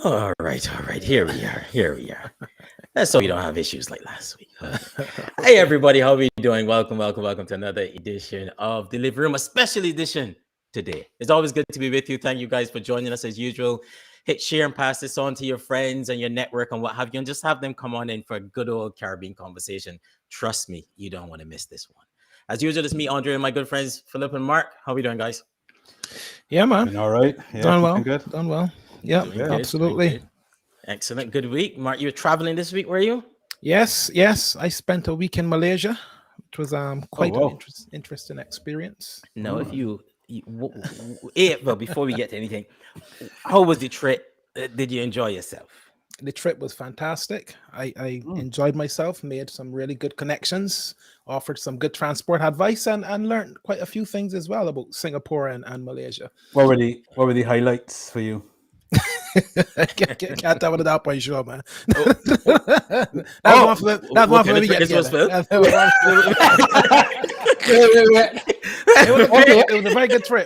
All right. Here we are. Let's hope we don't have issues like last week. Okay. Hey, everybody, how are we doing? Welcome to another edition of the Living Room, a special edition today. It's always good to be with you. Thank you guys for joining us as usual. Hit share and pass this on to your friends and your network and what have you, and just have them come on in for a good old Caribbean conversation. Trust me, you don't want to miss this one. As usual, it's me, Andre, and my good friends, Philip and Mark. How are we doing, guys? Yeah, man. Doing all right. Yeah, Done well. good. Done well. Yeah, Doing good, absolutely. doing good. Excellent. Good week. Mark, you were traveling this week, were you? Yes. I spent a week in Malaysia, which was quite an interesting experience. No, if well, before we get to anything, how was the trip? Did you enjoy yourself? The trip was fantastic. I enjoyed myself, made some really good connections, offered some good transport advice, and learned quite a few things as well about Singapore and Malaysia. What were the highlights for you? Can't tell what that point show, man. That's one for me. This was Phil. It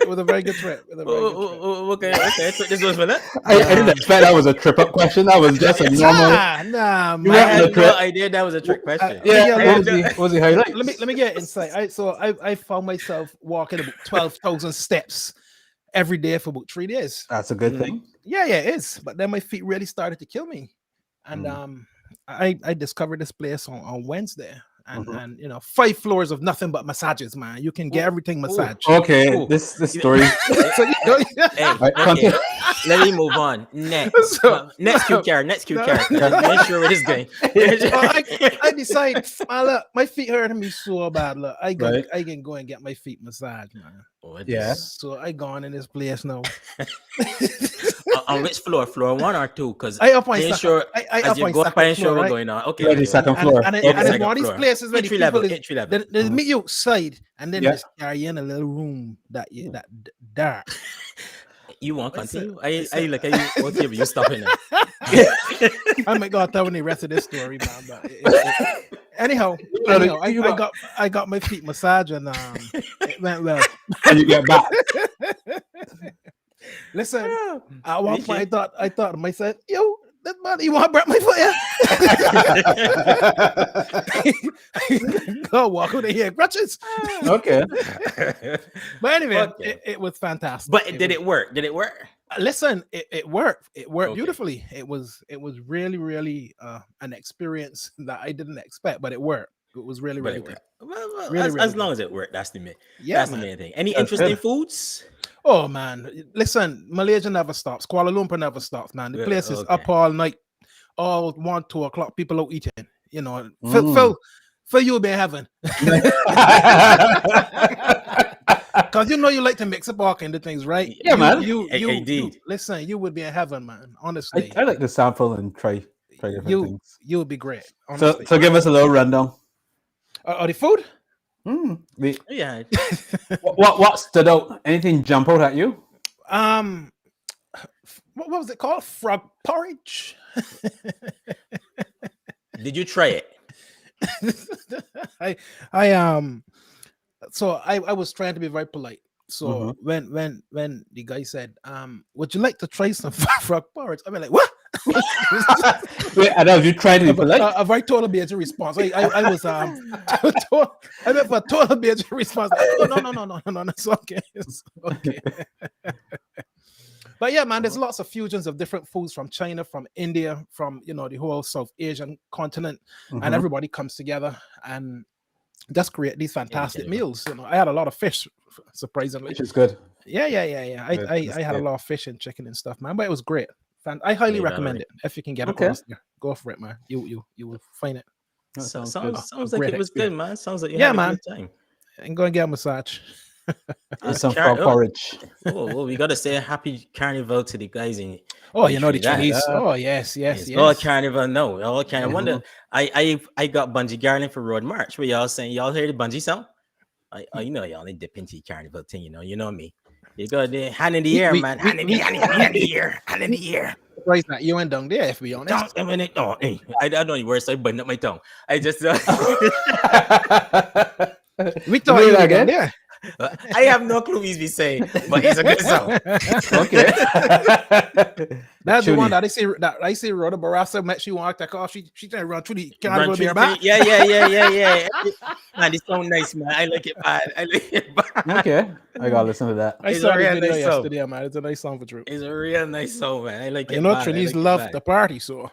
was a very good trip. Okay. This was Phil. I didn't expect that was a trip up question. That was just a normal. Nah, man. I had no idea that was a trick question. What was the highlight? Let me get insight. I found myself walking about 12,000 steps every day for about 3 days. That's a good thing. Yeah, it is. But then my feet really started to kill me, and I discovered this place on Wednesday. And 5 floors of nothing but massages, man. You can get everything massaged. Okay, this story. Okay. Let me move on. Next cue character. Make sure it is going. I decided, look, my feet hurting me so bad. Look, I can go and get my feet massaged, man. Yeah. So I gone in this place now. On which floor? Floor 1 or 2? Because I up on we're going on. Okay. The second floor. And it's one of these places where entry level. They meet you outside, and then just carry you in a little room that dark. You won't continue? You stopping now? I might go tell the rest of this story, man. But anyhow, I got my feet massaged, and it went well. And you get back. Listen, at one point I thought to myself, yo, that man, you want to break my foot? Go walk over here, crutches. Okay. But anyway, it was fantastic. But did it work? Listen, it worked. It worked beautifully. It was really, really an experience that I didn't expect, but it worked. It was really, really good. Well, really, as good. long as it worked, that's the main. Yeah, that's the main thing. Any interesting foods? Oh man, listen, Malaysia never stops. Kuala Lumpur never stops, man. The place is up all night, all 1, 2 o'clock. People out eating. Phil, you'll be in heaven. Because you like to mix up all kind of things, right? Yeah, man. Indeed. Listen, you would be in heaven, man. Honestly, I like to sample and try different things. You would be great. Honestly. So give us a little rundown. The food? Yeah. What stood out? Anything jump out at you? What was it called? Frog porridge. Did you try it? So I was trying to be very polite. So when the guy said, would you like to try some frog porridge? I mean, like, what? Wait, I know you tried to be polite. A very total BH response. I was I went for a total BH response. No, it's okay. It's okay. But yeah, man, there's lots of fusions of different foods from China, from India, from the whole South Asian continent, and everybody comes together and just create these fantastic meals. I had a lot of fish, surprisingly. Which is good. Yeah. I had a lot of fish and chicken and stuff, man. But it was great. I highly recommend it. If you can get across there, go for it, man. You will find it. Sounds like it was good, man. Sounds like you had a good time. And go and get a massage. Some frog porridge. Well, we gotta say happy carnival to the guys in. The Chinese. Oh yes. All carnival, no. All carnival. I wonder. I got bungee garland for Road March. Where y'all saying y'all hear the bungee sound? Y'all need dip into carnival thing. You know me. You got the hand in the air, man. Hand in the air. Right now, you went down there, if we honest. I don't know the words. I buttoned up my tongue. I just. We thought you were down there. I have no clue he's be saying, but it's a good song. Okay. That's the one Tune that I see Rhoda Barassa met she want to take off. She trying to run through the Run carnival through near the back. thing. Yeah. Man, it's so nice, man. I like it, man. I like it, man. Okay. I gotta listen to that. I It's saw a the real video nice song. yesterday, man. It's a nice song for true. It's a real nice song, man. I like it. You know, man. I Trinise like it, love man. the party, so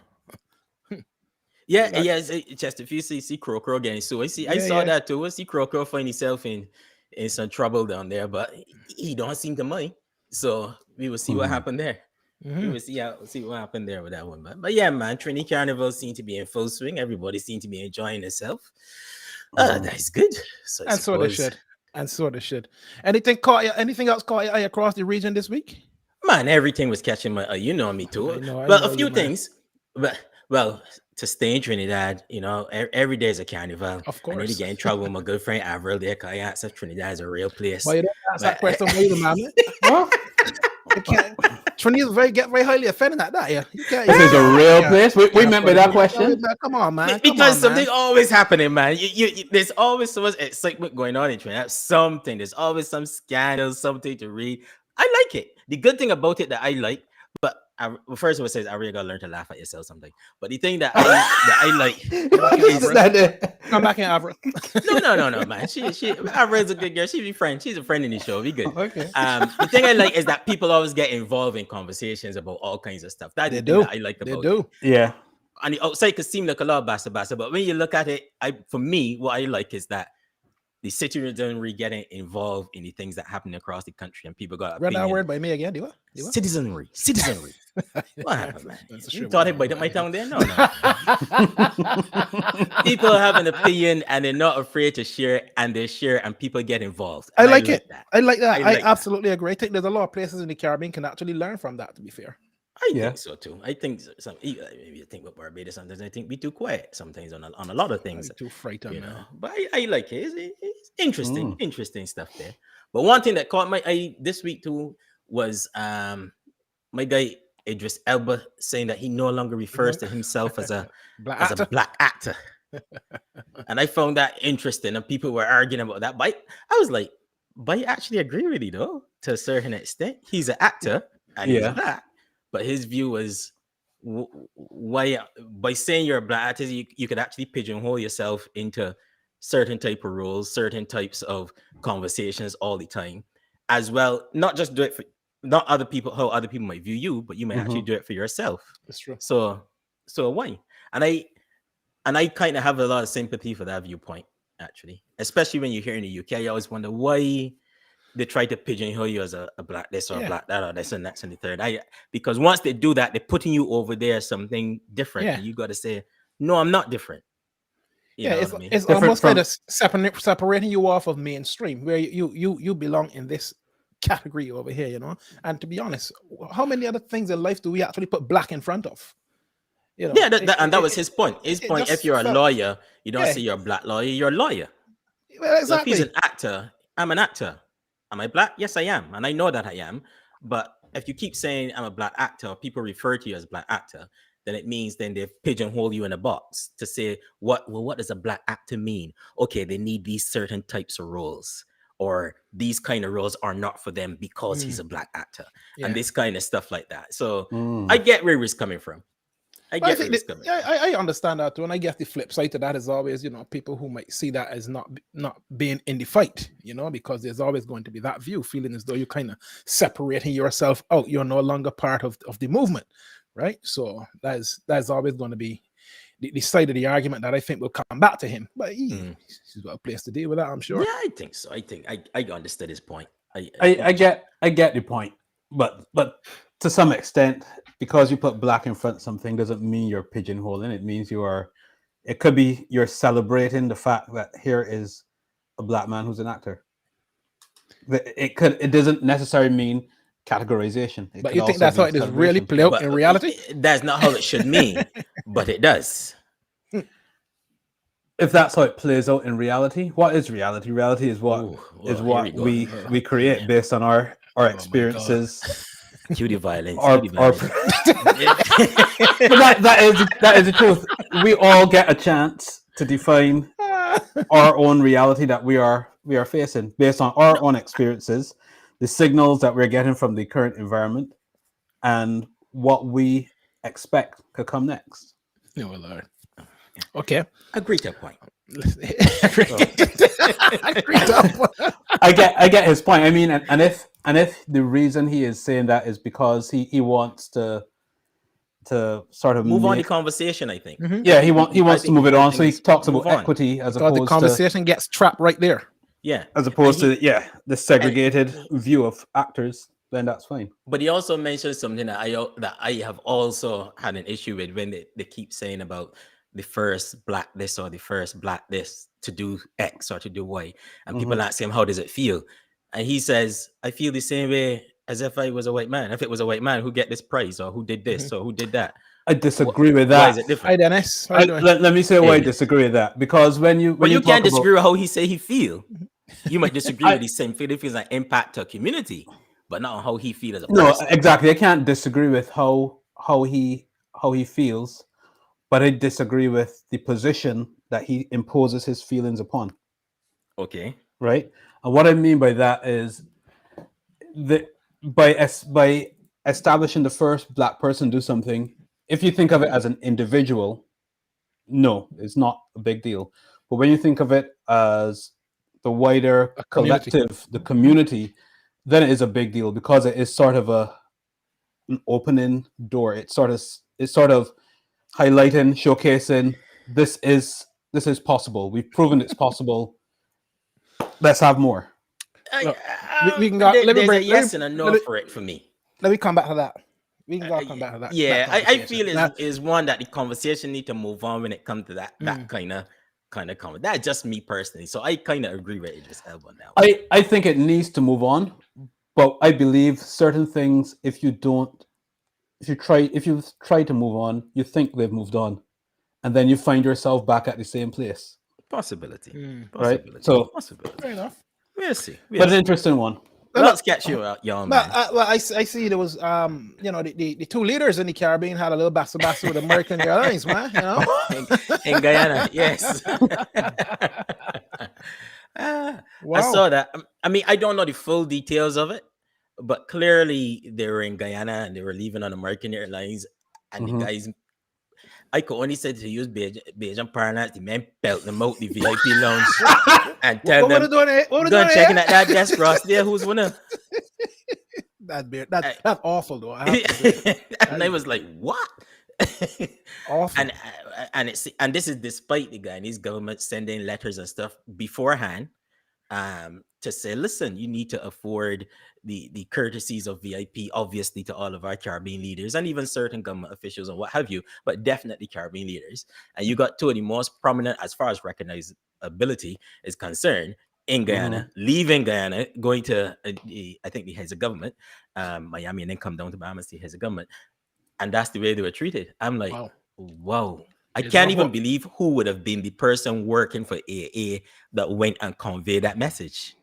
Yeah, Like- yeah. Just if you see Crow getting so I Yeah, saw yeah. that too. I see Crow find himself in some trouble down there, but he don't seem to mind. So we will see what happened there. We Mhm. will see what happened there with that one. But yeah, man, Trinity Carnival seemed to be in full swing. Everybody seemed to be enjoying themselves. That's good. So I and so they suppose, should. And so they should. Anything else caught your eye across the region this week? man, everything was catching my eye. You know me too. I know Well, a you, few man. things. But well, to stay in Trinidad, you know, every day is a carnival. Of I need to course. get in trouble with my good friend Avril there because I answer Trinidad is a real place. Why you don't ask that But- question either, man? Well, You can't. Trinise get very highly offended at that. Yeah, you can't. this is a real place. We meant by that Yeah, question. Come on, man. Come because on, something man. always happening, man. There's always so much excitement going on in Trinidad. Something. There's always some scandal, something to read. I like it. The good thing about it that I like, but first of all, says I really gotta learn to laugh at yourself something. But the thing that I like Come back in, Avril. no, man. She Avril's a good girl. She's a friend. She's a friend in the show. We good. Okay. The thing I like is that people always get involved in conversations about all kinds of stuff. That's They the thing do. that I like They about it. do. Yeah. On the outside could seem like a lot of basta, but when you look at it, for me, what I like is that the citizenry getting involved in the things that happen across the country, and people got Read that opinion. word by me again. Do you? Citizenry. What happened, man? That's a You shame, thought man. it bite my tongue there? No. People have an opinion and they're not afraid to share, and they share, and people get involved. I And like it. that. I like that. I I, like that. absolutely agree. I think there's a lot of places in the Caribbean can actually learn from that. To be fair, I Yeah. think so too. I think some. Maybe you think about Barbados sometimes. I think we too quiet sometimes on a lot of things. I'm too frightened, You man. know, but I like it. It's interesting, interesting stuff there. But one thing that caught my eye this week too was my guy Idris Elba saying that he no longer refers to himself as a Black as actor. a black actor. And I found that interesting, and people were arguing about that. But I was like, but I actually agree with you though, to a certain extent. He's an actor and Yeah. he's black, but his view was why by saying you're a black actor, you could actually pigeonhole yourself into certain type of roles, certain types of conversations all the time, as well. Not just do it for not other people, how other people might view you, but you might actually do it for yourself. That's true. So why? And I kind of have a lot of sympathy for that viewpoint, actually, especially when you're here in the UK. I always wonder why they try to pigeonhole you as a black this or a Yeah. black that or this and that's and the third. Because once they do that, they're putting you over there as something different. Yeah. And you got to say, no, I'm not different. You know it's, what I mean? it's Different almost from- kind of separating you off of mainstream, where you belong in this category over here, you know. And to be honest, how many other things in life do we actually put black in front of? You know, Yeah, that was his point. His it point, just if you're a felt- lawyer, you don't Yeah. say you're a black lawyer, you're a lawyer. Well, So if exactly. he's an actor, I'm an actor. Am I black? Yes, I am. And I know that I am. But if you keep saying I'm a black actor, or people refer to you as a black actor, then it means then they pigeonhole you in a box to say, what does a black actor mean? Okay, they need these certain types of roles, or these kind of roles are not for them because he's a black actor, Yeah. and this kind of stuff like that. So Mm. I get where he's coming from. I Well, I get where think he's that- coming from. I understand that too, and I guess the flip side to that is always, you know, people who might see that as not being in the fight, you know, because there's always going to be that view, feeling as though you're kind of separating yourself out. You're no longer part of the movement, right? So that's always going to be the side of the argument that I think will come back to him. But he's got a place to deal with that, I'm sure. Yeah, I think so. I think I understood his point. I get the point, but to some extent, because you put black in front of something doesn't mean you're pigeonholing. It means it could be you're celebrating the fact that here is a black man who's an actor. It doesn't necessarily mean categorization. It But could you think also that's how be it is really celebration. play out But in reality? that's not how it should mean, but it does. If that's how it plays out in reality, what is reality? Reality is what Ooh, well, here we go. we create based on our experiences. Cue the violence. Or, cue the or violence. but that is the truth. We all get a chance to define our own reality that we are we are facing based on our own experiences, the signals that we're getting from the current environment, and what we expect to come next. Oh Lord. Okay. Agree to a point. I get his point. I mean, and if the reason he is saying that is because he wants to sort of Move on the make, conversation, I think. yeah, he wants to move it on. So he things talks move about on. equity as Because the opposed conversation gets trapped right there. Yeah. as opposed And to the segregated view of actors. Then that's fine. But he also mentioned something that I have also had an issue with when they keep saying about the first black this or the first black this to do X or to do Y. And people ask him, how does it feel? And he says, I feel the same way as if I was a white man. If it was a white man who get this prize or who did this or who did that. I disagree with that. Why is it different? Hi Dennis. How you doing? Let me say why I Hey. disagree with that. Because when you But you talk can't disagree about, with how he say he feel. You might disagree with the same feel. It feels like impact to a community, but not on how he feels as a no, person. exactly. I can't disagree with how he feels, but I disagree with the position that he imposes his feelings upon. Okay. Right, and what I mean by that is that by establishing the first black person do something, if you think of it as an individual, no, it's not a big deal. But when you think of it as the wider A community. collective, the community, then it is a big deal because it is sort of an opening door. It's sort of highlighting, showcasing this is possible. We've proven it's possible. Let's have more. Look, we can go. There's Let me a break. yes and a no for it for me. Let me come back to that. We can go come back to that. Yeah, that I feel conversation. is one that the conversation need to move on when it comes to that kind of comment. That's just me personally. So I kind of agree with Idris Elba now. I think it needs to move on, but I believe certain things, if you try to move on, you think they've moved on, and then you find yourself back at the same place. Possibility. Right? So Possibility. Fair enough. We'll see. But an interesting one. Let's catch you out, young man. I see there was the two leaders in the Caribbean had a little bass with American Airlines, man. You know, in Guyana, yes. Wow. I saw that. I mean, I don't know the full details of it, but clearly they were in Guyana and they were leaving on American Airlines, and the guys. I could only say to use Beijing parlance, the men belt them out the VIP lounge and tell them, go and checking at that desk cross there, who's winner. That's awful though. And I was like, what? Awful. And this is despite the Guyanese government sending letters and stuff beforehand to say, listen, you need to afford the courtesies of VIP, obviously, to all of our Caribbean leaders and even certain government officials and what have you, but definitely Caribbean leaders. And you got two of the most prominent, as far as recognizability is concerned, in Guyana, leaving Guyana, going to, I think, the heads of government, Miami, and then come down to Bahamas, the heads of government. And that's the way they were treated. I'm like, wow. I can't even believe who would have been the person working for AA that went and conveyed that message.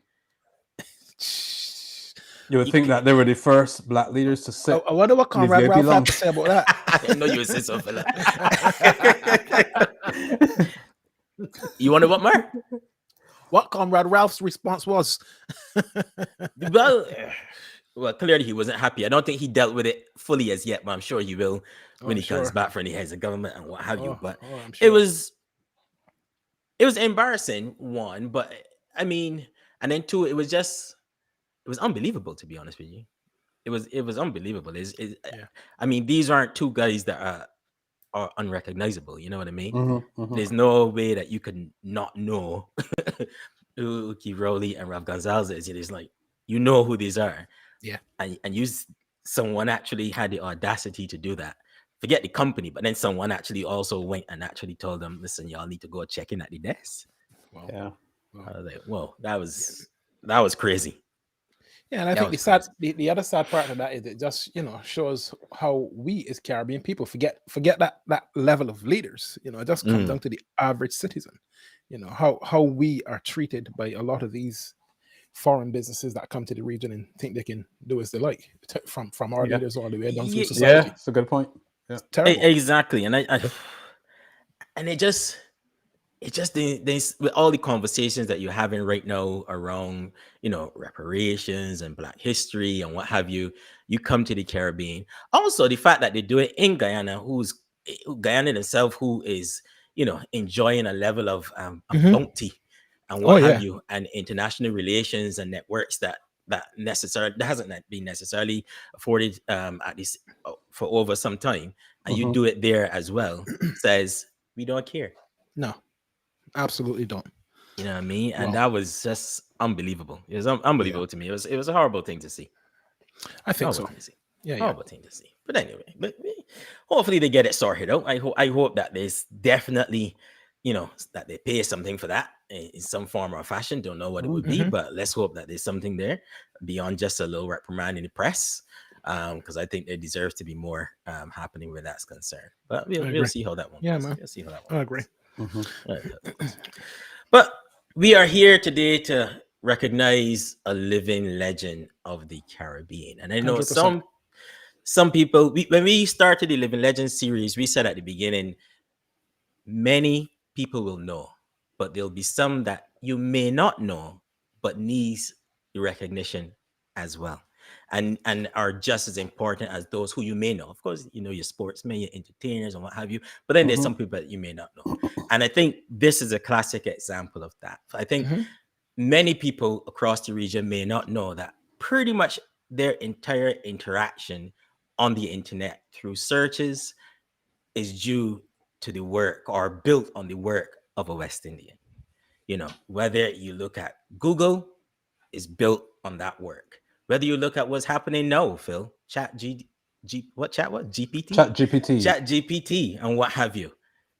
You would think that they were the first black leaders to sit. I wonder what Comrade Ralph had to say about that. I know you would say so, fella. You wonder what more? What Comrade Ralph's response was? Well, clearly he wasn't happy. I don't think he dealt with it fully as yet, but I'm sure he will when he comes back from the heads of government and what have you. But it was embarrassing, one, but I mean, and then two, it was unbelievable, to be honest with you. It was unbelievable. I mean, these aren't two guys that are unrecognizable. You know what I mean? There's no way that you can not know who Uki Rowley and Rav Gonzalez is. It is like, you know who these are. Yeah. And someone actually had the audacity to do that. Forget the company, but then someone actually also went and actually told them, listen, y'all need to go check in at the desk. Wow. Yeah. I was like, whoa, that was crazy. Yeah, and I think the other sad part of that is it just shows how we as Caribbean people forget that level of leaders. It just comes down to the average citizen. How we are treated by a lot of these foreign businesses that come to the region and think they can do as they like, from our leaders all the way down through society. Yeah, it's a good point. Yeah. Exactly, and I and it it just with all the conversations that you're having right now around, reparations and Black history and what have you, you come to the Caribbean. Also, the fact that they do it in Guyana, Guyana itself, who is, enjoying a level of bounty and what have you, and international relations and networks that hasn't been necessarily afforded at least for over some time, and you do it there as well, says we don't care. No, absolutely don't. You know what I mean? And that was just unbelievable. It was unbelievable to me. It was a horrible thing to see. I think so. Horrible thing to see. But anyway, hopefully they get it sorted out. I hope that there's definitely, that they pay something for that in some form or fashion. Don't know what it would be, but let's hope that there's something there beyond just a little reprimand in the press, because I think there deserves to be more happening where that's concerned. But we'll see how that one goes. Man. We'll see how that I one agree. But we are here today to recognize a living legend of the Caribbean. And I know 100%. some people, when we started the Living Legends series, we said at the beginning, many people will know, but there'll be some that you may not know, but needs the recognition as well. And are just as important as those who you may know. Of course, your sportsmen, your entertainers, and what have you. But then there's some people that you may not know. And I think this is a classic example of that. I think many people across the region may not know that pretty much their entire interaction on the internet through searches is due to the work or built on the work of a West Indian. Whether you look at Google, is built on that work. Whether you look at what's happening now, Phil, GPT, and what have you.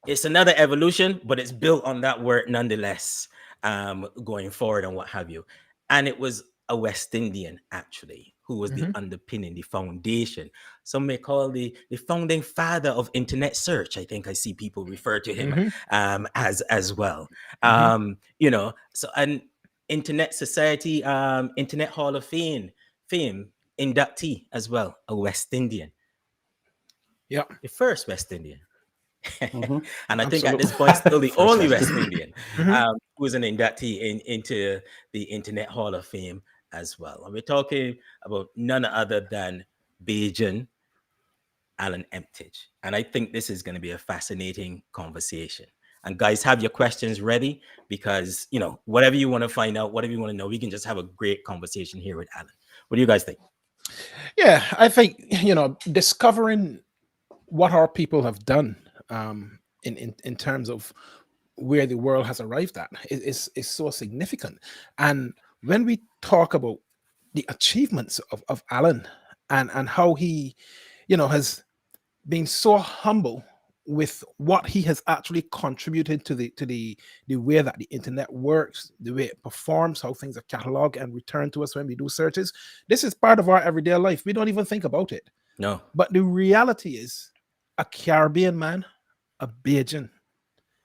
It's another evolution, but it's built on that work nonetheless, going forward and what have you. And it was a West Indian, actually, who was the underpinning, the foundation. Some may call the founding father of internet search. I think I see people refer to him as well. So an Internet Society, Internet Hall of Fame inductee as well, a West Indian. Yeah. The first West Indian. And I think at this point, still the only West Indian who's an inductee into the Internet Hall of Fame as well. And we're talking about none other than Bajan Alan Emtage. And I think this is going to be a fascinating conversation. And guys, have your questions ready, because, whatever you want to find out, whatever you want to know, we can just have a great conversation here with Alan. What do you guys think? Yeah, I think, discovering what our people have done in terms of where the world has arrived at is so significant. And when we talk about the achievements of Alan and how he, has been so humble with what he has actually contributed to the way that the internet works, the way it performs, how things are cataloged and returned to us when we do searches. This is part of our everyday life. We don't even think about it. No. But the reality is, a Caribbean man, a Bajan,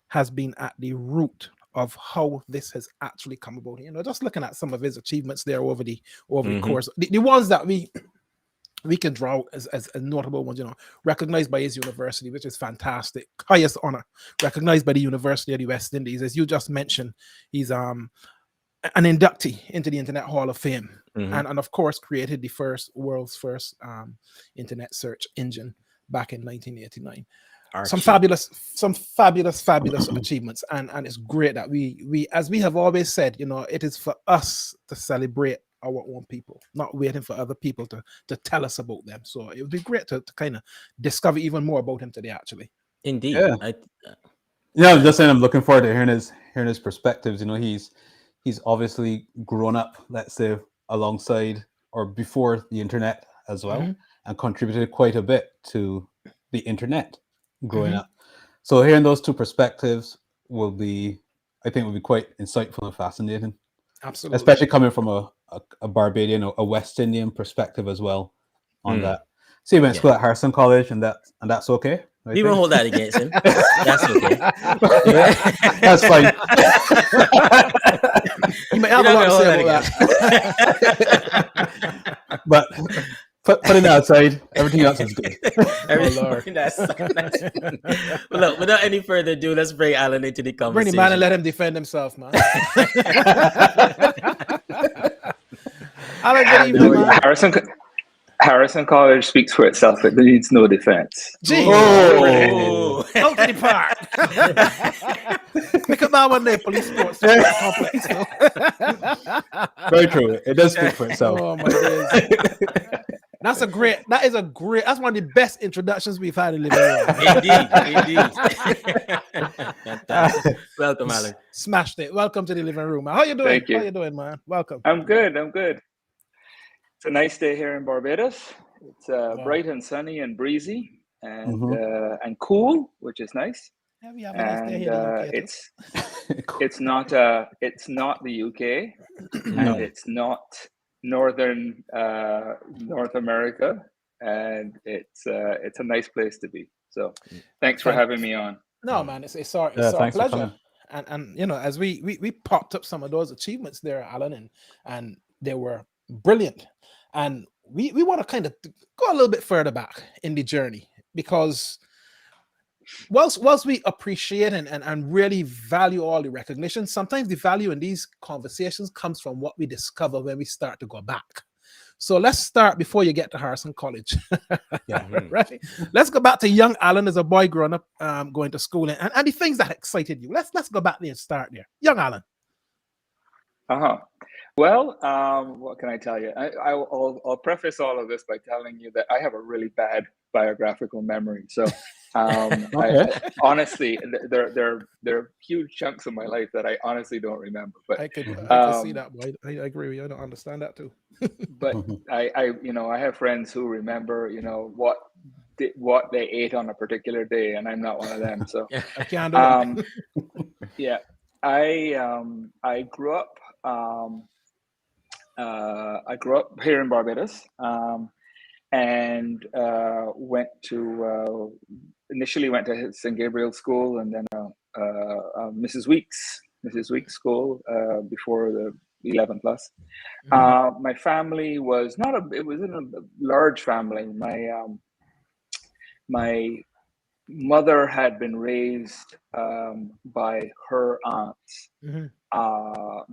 has been at the root of how this has actually come about. Just looking at some of his achievements there over the course, the ones that we can draw as notable ones, recognized by his university, which is fantastic. Highest honor, recognized by the University of the West Indies. As you just mentioned, he's an inductee into the Internet Hall of Fame, and of course created the world's first internet search engine back in 1989. Archie. Some fabulous achievements, and it's great that we, as we have always said, it is for us to celebrate our own people, not waiting for other people to tell us about them. So it would be great to kind of discover even more about him today, actually. Indeed. Yeah. I'm just saying, I'm looking forward to hearing his perspectives. He's obviously grown up, let's say, alongside or before the internet as well, and contributed quite a bit to the internet growing up. So hearing those two perspectives will be quite insightful and fascinating. Absolutely. Especially coming from a Barbadian or a West Indian perspective as well on that. So he went to school at Harrison College, and that's okay. We won't hold that against him. That's okay. That's fine. You may have a lot to say about that. But Putting it outside. Everything else is good. Everything that's well, look, without any further ado, let's bring Alan into the Bring conversation. him man and let him defend himself, man. Alan, good evening, man. Harrison College speaks for itself. It needs no defense. Gee, Oh. out to the park. Pick up that one there, police sports complex. Very true. It does speak for itself. Oh my days. That's one of the best introductions we've had in living room. Indeed. Fantastic. Welcome, Alan. Smashed it. Welcome to the living room, man. How you doing? Thank you. How you doing, man? Welcome. I'm good. It's a nice day here in Barbados. It's bright and sunny and breezy and cool, which is nice. Yeah, we have a nice day here in the UK, it's not the UK, and it's not North America, and it's a nice place to be. So, thanks for having me on. No, man, it's our pleasure. And you know, as we popped up some of those achievements there, Alan, and they were brilliant. And we want to kind of go a little bit further back in the journey, because whilst we appreciate and really value all the recognition, sometimes the value in these conversations comes from what we discover when we start to go back. So let's start before you get to Harrison College. Right? Let's go back to young Alan as a boy growing up, going to school, and the things that excited you. Let's go back there and start there. Young Alan. Well, what can I tell you? I'll preface all of this by telling you that I have a really bad biographical memory. So, honestly, there are huge chunks of my life that I honestly don't remember. But I could see that. Boy. I agree with you. I don't understand that too. But I have friends who remember, what they ate on a particular day, and I'm not one of them. So I can't do yeah, I grew up. I grew up here in Barbados, and initially went to St. Gabriel's School, and then Mrs. Weeks School before the 11 plus. My family was it was in a large family. My mother had been raised by her aunts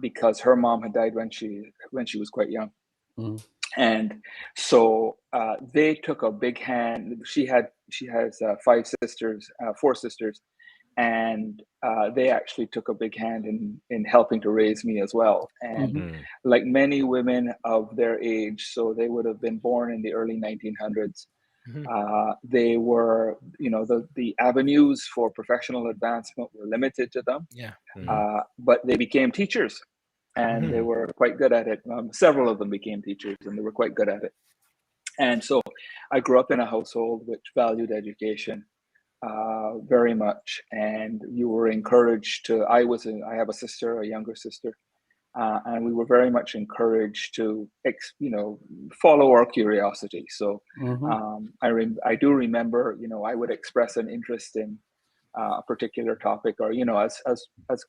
because her mom had died when she was quite young. And so they took a big hand. She has four sisters, and they actually took a big hand in helping to raise me as well. And like many women of their age, so they would have been born in the early 1900s. They were, the avenues for professional advancement were limited to them. But they became teachers, and they were quite good at it. Several of them became teachers, and they were quite good at it. And so I grew up in a household which valued education very much, and you were encouraged to. I have a younger sister. And we were very much encouraged to, follow our curiosity. So I do remember, I would express an interest in a particular topic, or as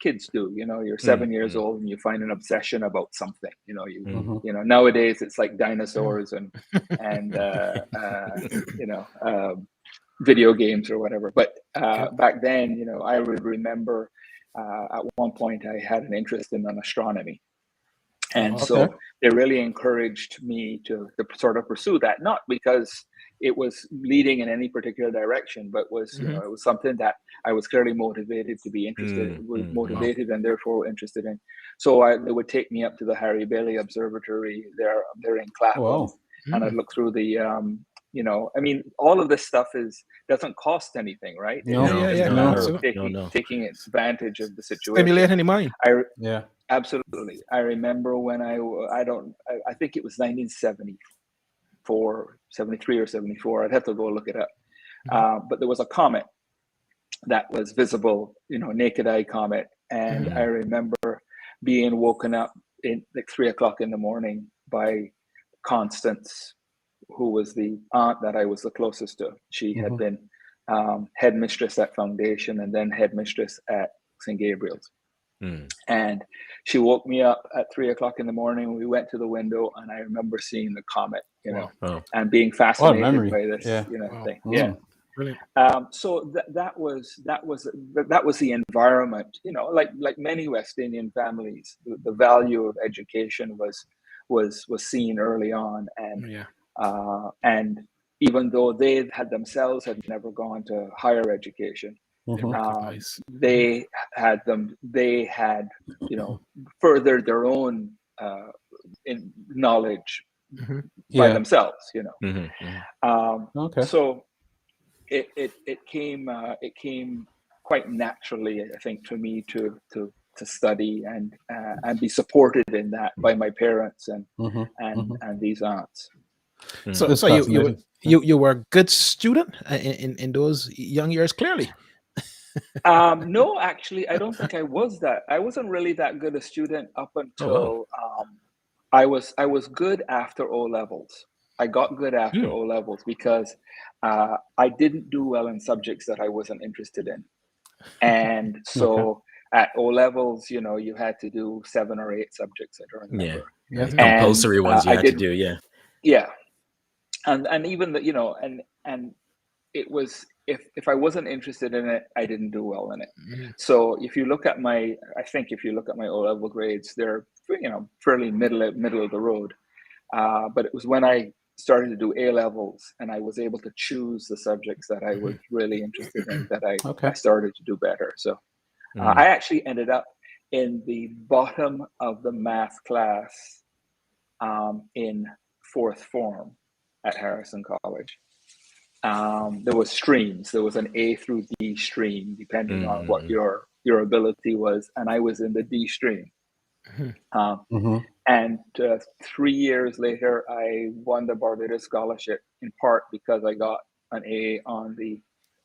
kids do. You're 7 years old and you find an obsession about something. Nowadays it's like dinosaurs and video games or whatever. But back then, I would remember. At one point, I had an interest in astronomy. And so they really encouraged me to sort of pursue that, not because it was leading in any particular direction, but was it was something that I was clearly motivated to be interested, motivated and therefore interested in. So they would take me up to the Harry Bailey Observatory. They're in Clapham, and I'd look through the all of this stuff doesn't cost anything, right? Taking advantage of the situation. Stimulating the mind. Absolutely. I remember when I think it was 1974, 73 or 74. I'd have to go look it up. But there was a comet that was visible, naked eye comet. And I remember being woken up in like 3 o'clock in the morning by Constance, who was the aunt that I was the closest to. She had been headmistress at Foundation and then headmistress at St. Gabriel's. And she woke me up at 3 o'clock in the morning. We went to the window, and I remember seeing the comet you know, Oh. and being fascinated by this, you know, thing. Yeah. Brilliant. So that was the environment, you know, like many West Indian families, the value of education was seen early on, and even though they had themselves had never gone to higher education, they had you know, furthered their own in knowledge by themselves, you know. So it came quite naturally, I think, to me to study and be supported in that by my parents and these aunts. So you were a good student in those young years, clearly. No, actually, I don't think I was that. I wasn't really that good a student up until I was good after O levels. I got good after O levels because I didn't do well in subjects that I wasn't interested in, and so at O levels, you know, you had to do 7 or 8 subjects. I don't remember. Yeah, compulsory ones you had to do. Yeah, and even the, you know, and it was, if I wasn't interested in it, I didn't do well in it. So if you look at my O level grades, they're, you know, fairly middle of the road. But it was when I started to do A levels and I was able to choose the subjects that I was really interested in that I started to do better. So I actually ended up in the bottom of the math class in 4th form at Harrison College. There was streams. There was an A through D stream, depending on what your ability was, and I was in the D stream. And 3 years later, I won the Barbados scholarship, in part because I got an A on the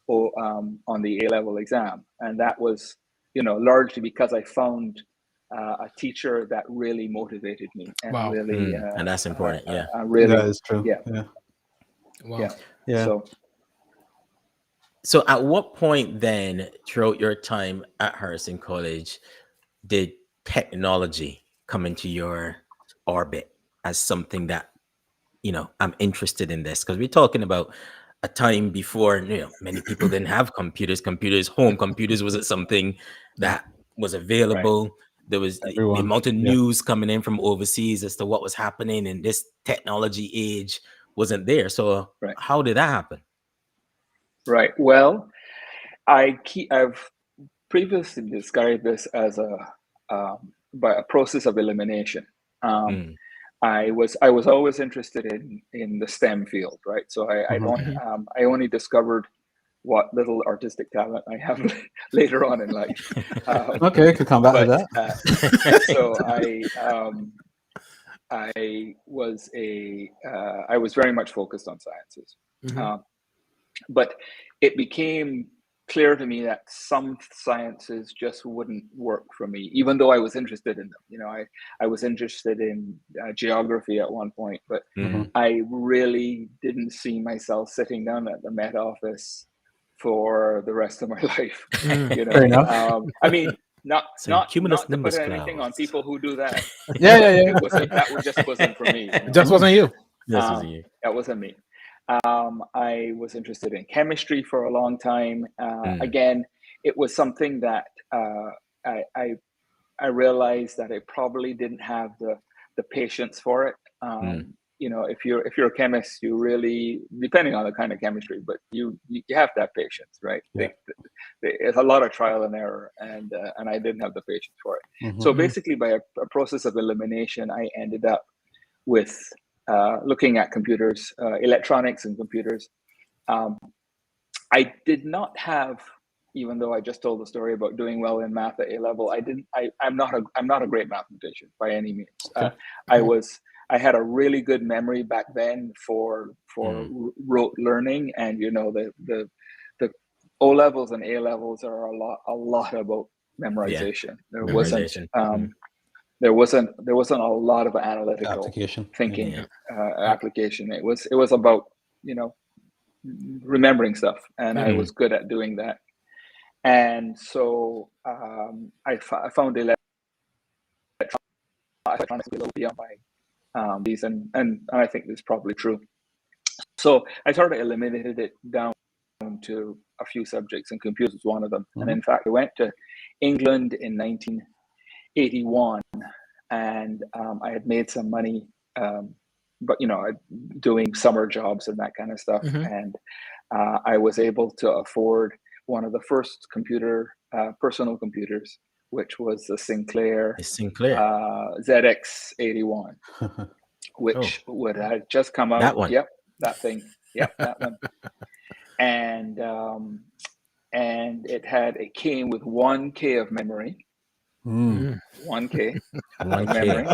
A level exam, and that was, you know, largely because I found a teacher that really motivated me and really, and that's important. Really, that is true. So at what point then, throughout your time at Harrison College, did technology come into your orbit as something that, you know, I'm interested in this? Because we're talking about a time before, you know, many people didn't have computers. Home computers wasn't something that was available. There was the amount of news coming in from overseas as to what was happening in this technology age wasn't there. So how did that happen? Right. Well, I've previously described this as by a process of elimination. I was always interested in the STEM field, right? So I only discovered what little artistic talent I have later on in life. Could come back to that. So I was very much focused on sciences, but it became clear to me that some sciences just wouldn't work for me, even though I was interested in them. You know, I was interested in geography at one point, but I really didn't see myself sitting down at the Met Office for the rest of my life. You know, I mean, not to put anything on people who do that. That just wasn't for me. You know? Just wasn't you. That wasn't me. I was interested in chemistry for a long time. Again, it was something that I realized that I probably didn't have the patience for it. You know, if you're a chemist, you really, depending on the kind of chemistry, but you have to have patience, right? It's a lot of trial and error, and I didn't have the patience for it. So basically, by a process of elimination, I ended up with looking at computers, electronics and computers. I did not have, even though I just told the story about doing well in math at A level, I'm not a great mathematician by any means. I had a really good memory back then for rote learning, and you know, the O levels and A levels are a lot about memorization. There wasn't a lot of analytical thinking application. It was about, you know, remembering stuff, and I was good at doing that. And so I found electronics beyond these, and I think this is probably true. So I sort of eliminated it down to a few subjects, and computers was one of them. And in fact, I went to England in 1981, and I had made some money, but doing summer jobs and that kind of stuff, and I was able to afford one of the first personal computers, which was the Sinclair ZX81, which would have just come out. That one. Yep, that thing. Yep, that one. And it came with 1K of memory. 1K of memory.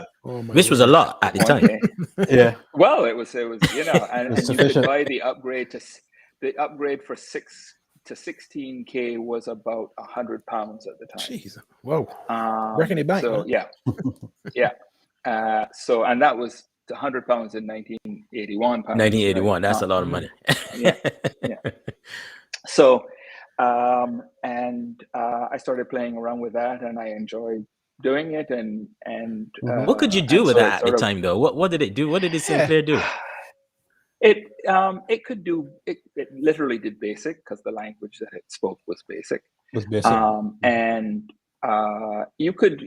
Which was a lot at the time. Yeah. Well, it was and you could buy the upgrade for 6 to 16K was about £100 at the time. Jeez, whoa! Reckon it back. So yeah. So, and that was £100 in 1981. 1981. That's a lot of money. Yeah. So, I started playing around with that, and I enjoyed doing it. And what could you do with that at the time, though? What did it do? What did the Sinclair do? It literally did basic, because the language that it spoke was basic. And you could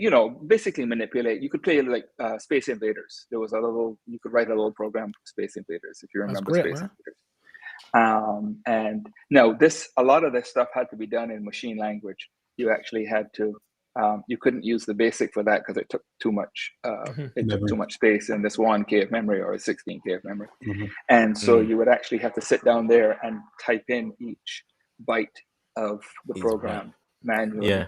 basically manipulate. You could play like Space Invaders. There was you could write a little program for Space Invaders, if you remember. Space Invaders. And no, a lot of this stuff had to be done in machine language. You actually had to. You couldn't use the basic for that because it took too much. Took too much space in this 1K of memory or a 16K of memory, and so you would actually have to sit down there and type in each byte of the program manually. Yeah.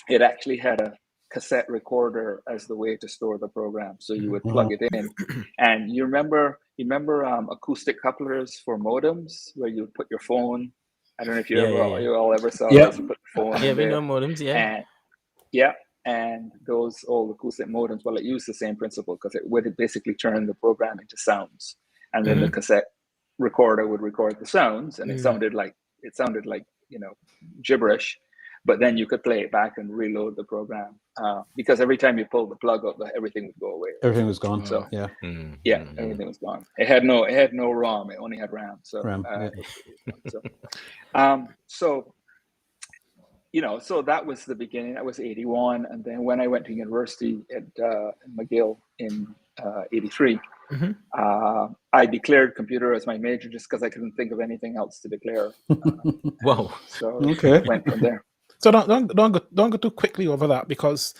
It actually had a cassette recorder as the way to store the program, so you would plug it in. And you remember acoustic couplers for modems, where you would put your phone. I don't know if you you all ever saw this. You put the phone in we know modems. And those old acoustic modems. Well, it used the same principle, because it would basically turn the program into sounds, and then the cassette recorder would record the sounds, and it sounded like gibberish. But then you could play it back and reload the program, because every time you pulled the plug up, everything would go away. Everything was gone. So everything was gone. It had no ROM. It only had RAM. So so that was the beginning. That was 81, and then when I went to university at McGill in 83, I declared computer as my major just because I couldn't think of anything else to declare. Whoa! So went from there. So don't go too quickly over that, because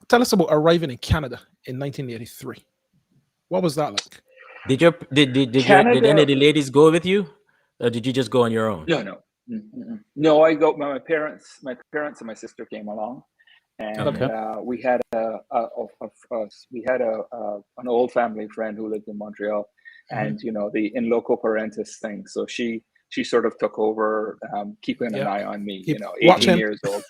tell us about arriving in Canada in 1983. What was that like? Did any of the ladies go with you, or did you just go on your own? No, I go. My parents and my sister came along, and we had an old family friend who lived in Montreal, and the in loco parentis thing. So she sort of took over, keeping an eye on me. 18 years old.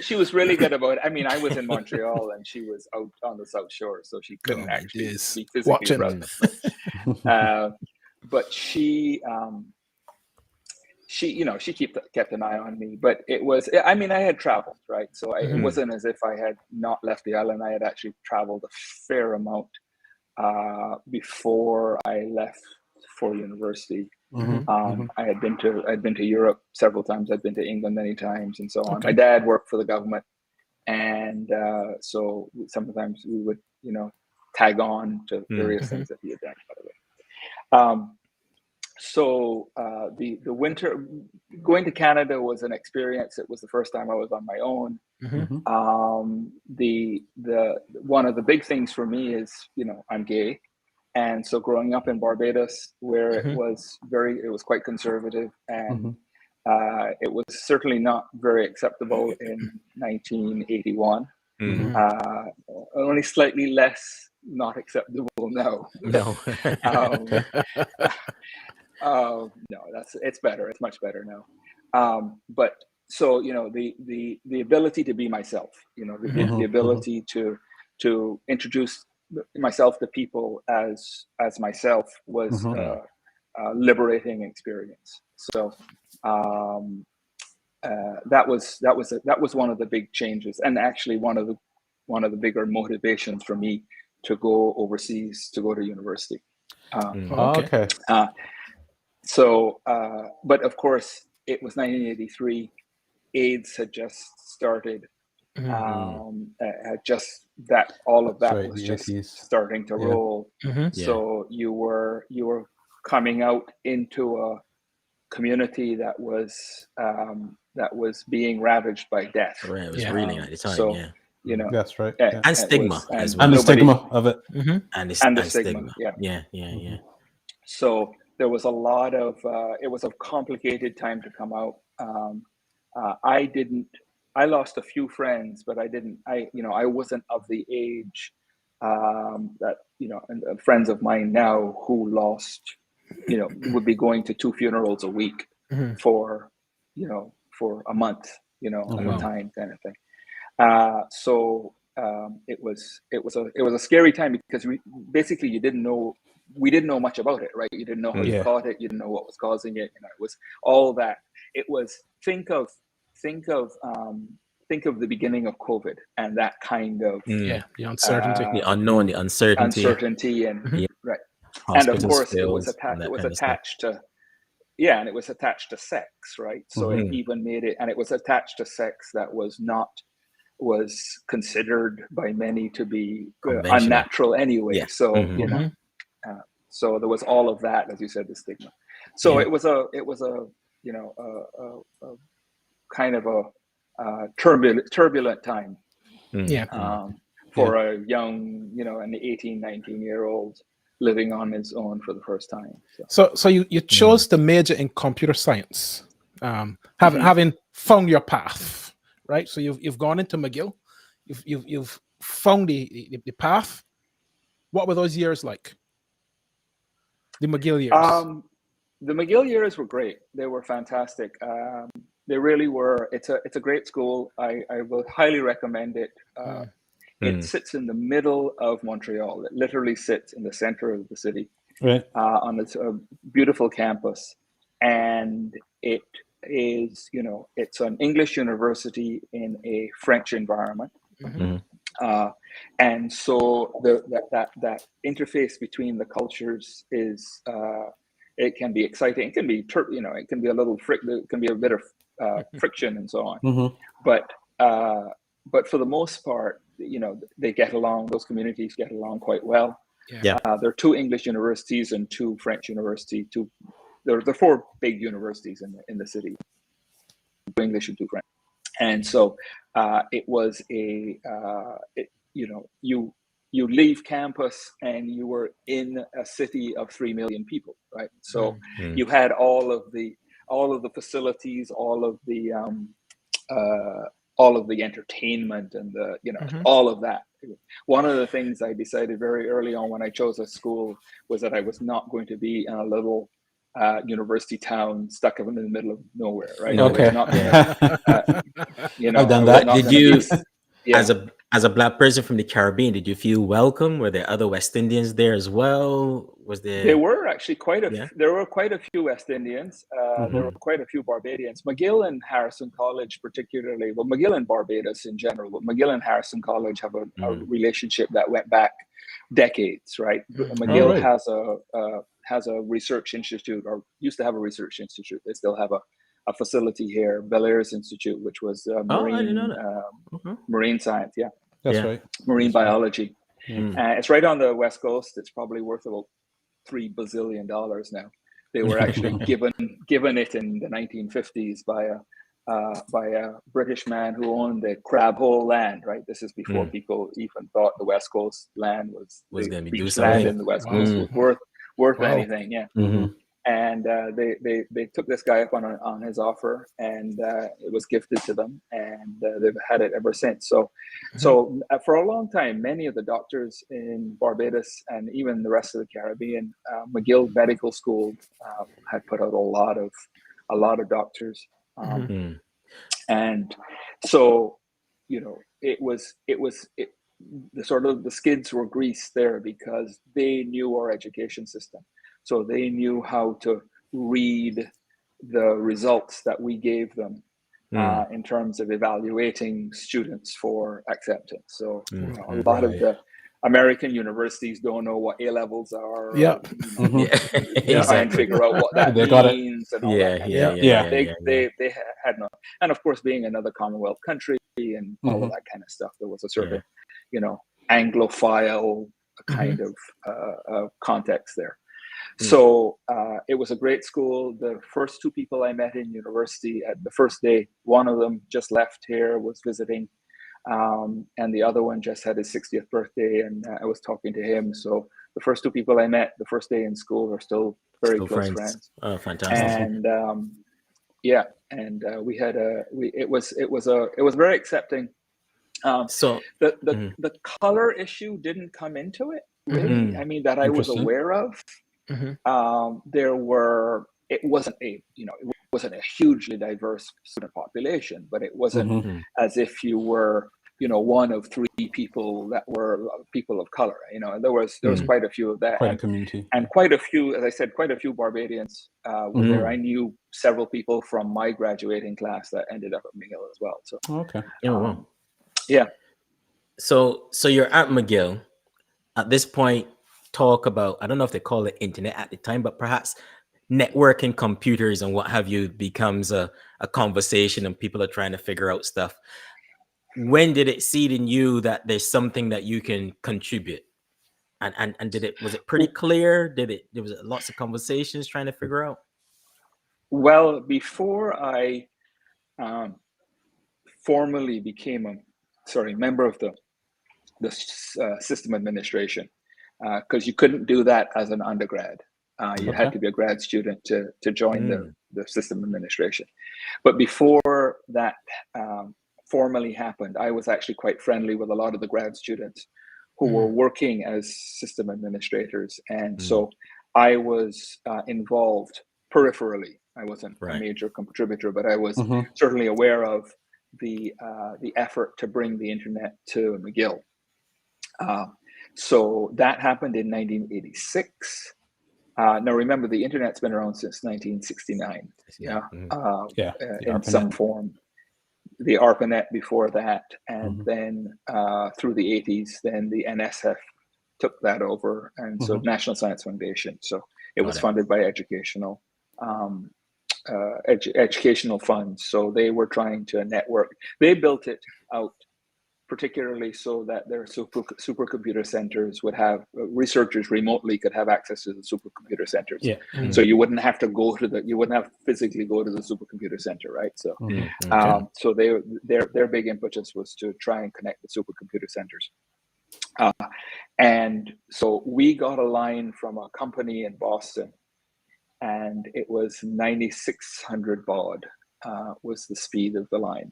She was really good about it. I mean, I was in Montreal and she was out on the South Shore, so she couldn't actually be physically present. But she kept an eye on me. But it was, I mean, I had traveled, right? So it wasn't as if I had not left the island. I had actually traveled a fair amount before I left for university. I had been to Europe several times. I'd been to England many times, and so on. My dad worked for the government, and so sometimes we would tag on to various things that he had done, by the way. So the winter going to Canada was an experience. It was the first time I was on my own. The one of the big things for me is I'm gay. And so growing up in Barbados, where it was quite conservative, and it was certainly not very acceptable in 1981. Only slightly less not acceptable now. No. It's better. It's much better now. But so the ability to be myself, the ability to introduce myself to people as myself was a liberating experience. So that was one of the big changes, and actually one of the one of the bigger motivations for me to go overseas, to go to university. Okay. But of course, it was 1983. AIDS had just started. Just that, all of that was just 80s. starting to roll. So you were coming out into a community that was being ravaged by death. Right, it was reeling at the time. So, you know, that's right. And stigma as well. And the stigma of it. And the stigma. Yeah. So there was a lot of it was a complicated time to come out. I lost a few friends, but I wasn't of the age that, and friends of mine now who lost, would be going to 2 funerals a week for a month, at a time, kind of thing. It was a scary time because we didn't know much about it, right? You didn't know how you caught it. You didn't know what was causing it. It was all that. It was think of the beginning of COVID and that kind of the uncertainty, the unknown, the uncertainty, and right. Hospitals and of course, it filled, was attached to. Yeah, and it was attached to sex, right? So it even made it, and it was attached to sex that was considered by many to be unnatural anyway. Yeah. So so there was all of that, as you said, the stigma. So it was a kind of a turbulent time. For a young, an 18, 19-year-old living on his own for the first time. So you chose the major in computer science, having found your path, right? So you've gone into McGill, you've found the path. What were those years like? The McGill years. The McGill years were great. They were fantastic. They really were. It's a great school. I will highly recommend it. It sits in the middle of Montreal. It literally sits in the center of the city, right, on its beautiful campus. And it is, it's an English university in a French environment. And so that interface between the cultures is, it can be exciting. It can be, it can be a little it can be a bit of friction and so on. But for the most part, they get along. Those communities get along quite well. There are 2 English universities and 2 French universities. There are 4 big universities in the city, 2 English and 2 French. And so it was you leave campus and you were in a city of 3 million people, right? So you had all of the facilities, all of the entertainment and all of that. One of the things I decided very early on when I chose a school was that I was not going to be in a little university town stuck in the middle of nowhere, right? Okay. I've done that. Did you, as a Black person from the Caribbean, did you feel welcome? Were there other West Indians there as well? Was there? There were actually there were quite a few West Indians. There were quite a few Barbadians. McGill and Harrison College, particularly. Well, McGill and Barbados in general, but McGill and Harrison College have a relationship that went back decades, right? McGill has a research institute, or used to have a research institute. They still have a facility here, Bellairs Institute, which was marine science. That's right. Marine biology. It's right on the West Coast. It's probably worth about $3 bazillion now. They were actually given it in the 1950s by a British man who owned the Crab Hole land. Right. This is before people even thought the West Coast land was going to be land in the West Coast was worth anything. Yeah. And they took this guy up on his offer, and it was gifted to them, and they've had it ever since. So for a long time, many of the doctors in Barbados and even the rest of the Caribbean, McGill Medical School had put out a lot of doctors, and so the skids were greased there because they knew our education system. So they knew how to read the results that we gave them in terms of evaluating students for acceptance. So a lot of Right. the American universities don't know what A levels are. Yeah. They try and figure out what that They got it. means and all that. They had no. And of course, being another Commonwealth country and all of that kind of stuff, there was a certain, Anglophile kind of context there. So it was a great school. The first two people I met in university at the first day, one of them just left here, was visiting, and the other one just had his 60th birthday, and I was talking to him. So the first two people I met the first day in school are still very close friends. Oh, fantastic! And we had it was very accepting. So the color issue didn't come into it really. I mean, that I was aware of. It wasn't a hugely diverse student population, but it wasn't as if you were one of three people that were people of color. There was quite a few of that, quite a community, and quite a few, as I said, quite a few Barbadians were there. I knew several people from my graduating class that ended up at McGill as well. So yeah. So you're at McGill at this point. Talk about, I don't know if they call it internet at the time, but perhaps networking computers and what have you becomes a conversation and people are trying to figure out stuff. When did it seed in you that there's something that you can contribute? And was it pretty clear? There was lots of conversations trying to figure out? Well, before I formally became a member of the system administration, because you couldn't do that as an undergrad. You had to be a grad student to join the system administration. But before that formally happened, I was actually quite friendly with a lot of the grad students who were working as system administrators. And so I was involved peripherally. I wasn't a major contributor, but I was certainly aware of the effort to bring the internet to McGill. So that happened in 1986. Now remember, the internet's been around since 1969. In some form. The ARPANET before that, and then through the 80s, then the NSF took that over, and so National Science Foundation. So it was funded by educational funds. So they were trying to network. They built it out particularly so that their supercomputer centers would have researchers remotely could have access to the supercomputer centers. So you wouldn't have to physically go to the supercomputer center, right? So so their big impetus was to try and connect the supercomputer centers. And so we got a line from a company in Boston, and it was 9600 baud was the speed of the line.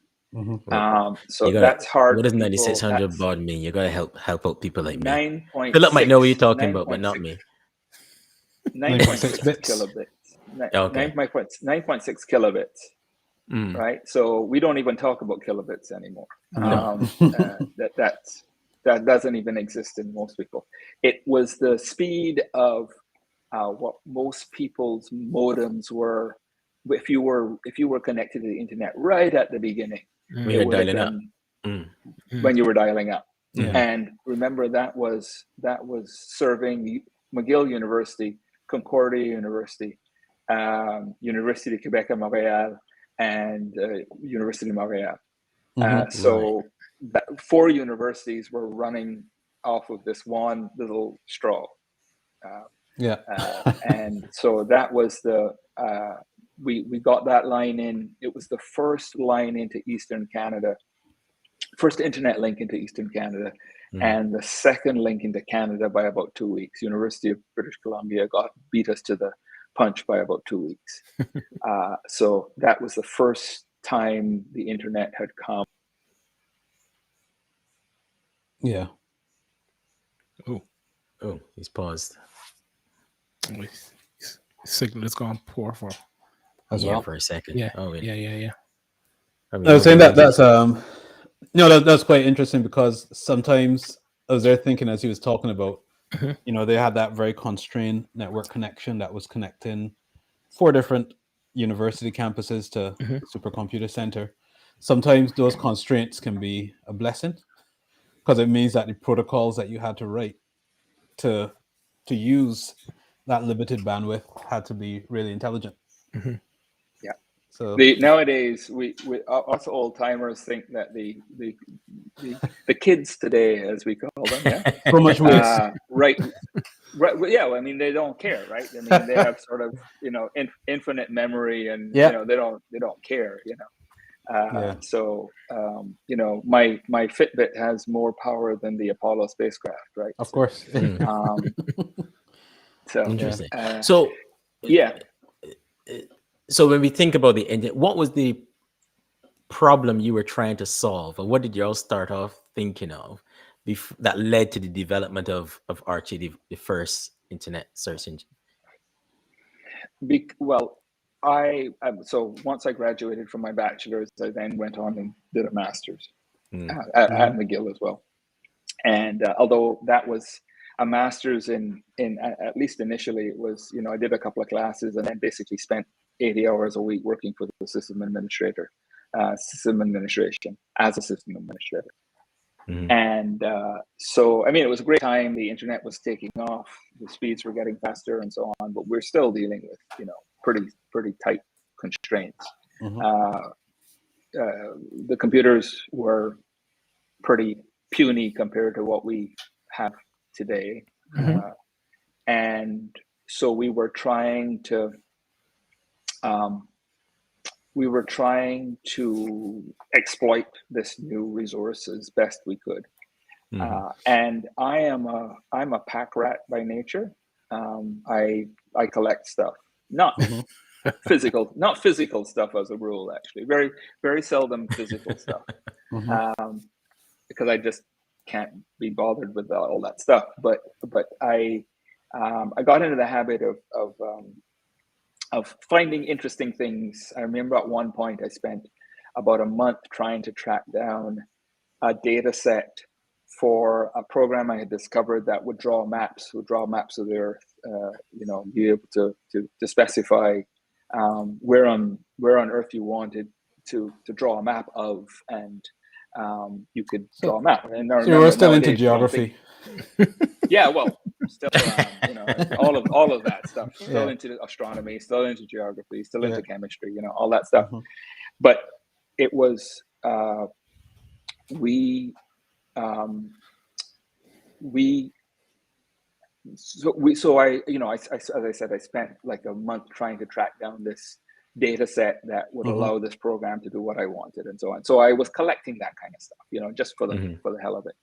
So that's hard. What does 9600 baud mean? You gotta help out people like me. 9.6. Philip might know what you're talking about, but not me. 9.6 kilobits. Okay. 9.6 kilobits. Right. So we don't even talk about kilobits anymore. That doesn't even exist in most people. It was the speed of what most people's modems were. If you were connected to the internet right at the beginning, when dialing up, when you were dialing up, and remember that was serving McGill University, Concordia University, University de Quebec Montréal, and University of Montréal. So that 4 universities were running off of this one little straw. And so that was we got that line in. It was the first line into Eastern Canada, first internet link into Eastern Canada, and the second link into Canada by about 2 weeks. University of British Columbia beat us to the punch by about 2 weeks. So that was the first time the internet had come. Yeah. Oh, he's paused. Signal is gone poor for for a second. Yeah. I was saying that's that's quite interesting, because sometimes I was there thinking as he was talking about, they had that very constrained network connection that was connecting 4 different university campuses to the supercomputer center. sometimes those constraints can be a blessing, because it means that the protocols that you had to write to use that limited bandwidth had to be really intelligent. Mm-hmm. Yeah. So nowadays, we us old timers think that the kids today, as we call them, yeah, so much waste. Right. Well, yeah. I mean, they don't care, right? I mean, they have sort of infinite memory, and Yeah. they don't care, Yeah. So my Fitbit has more power than the Apollo spacecraft, right? Of course. So Interesting. So yeah. So when we think about the engine, what was the problem you were trying to solve, or what did you all start off thinking of that led to the development of Archie, the first internet search engine? So once I graduated from my bachelor's, I then went on and did a master's at McGill as well. And although that was a master's in at least initially, it was, I did a couple of classes and then basically spent 80 hours a week working for the system administration as a system administrator. And so, I mean, it was a great time. The internet was taking off, the speeds were getting faster and so on, but we're still dealing with, pretty tight constraints. The computers were pretty puny compared to what we have today. And so we were trying to exploit this new resource as best we could. And I'm a pack rat by nature. I collect stuff, not physical stuff as a rule, actually. Very, very seldom physical stuff, because I just can't be bothered with all that stuff. But I got into the habit of finding interesting things. I remember at one point I spent about a month trying to track down a data set for a program I had discovered that would draw maps of the Earth. Be able to specify where on Earth you wanted to draw a map of, and you could draw a map. And so you were still into geography. Yeah, well, still all of that stuff. Still into astronomy, still into geography, still into chemistry. All that stuff. But it was So I as I said, I spent like a month trying to track down this data set that would allow this program to do what I wanted and so on. So I was collecting that kind of stuff, just for the hell of it.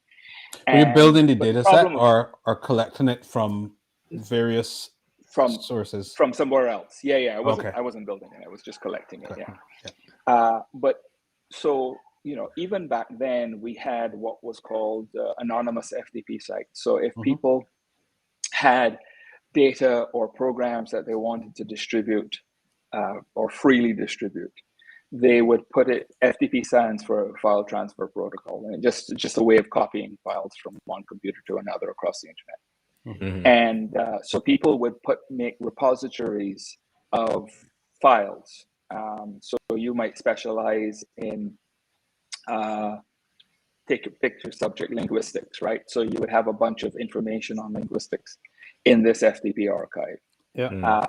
Were you building the data set or collecting it from various sources? From somewhere else. I wasn't building it. I was just collecting it. But so, even back then we had what was called anonymous FTP sites. So if people had data or programs that they wanted to distribute or freely distribute, they would put it, FTP stands for file transfer protocol, and just a way of copying files from one computer to another across the internet. And so people would make repositories of files. So you might specialize in take a picture subject linguistics, right? So you would have a bunch of information on linguistics in this FTP archive.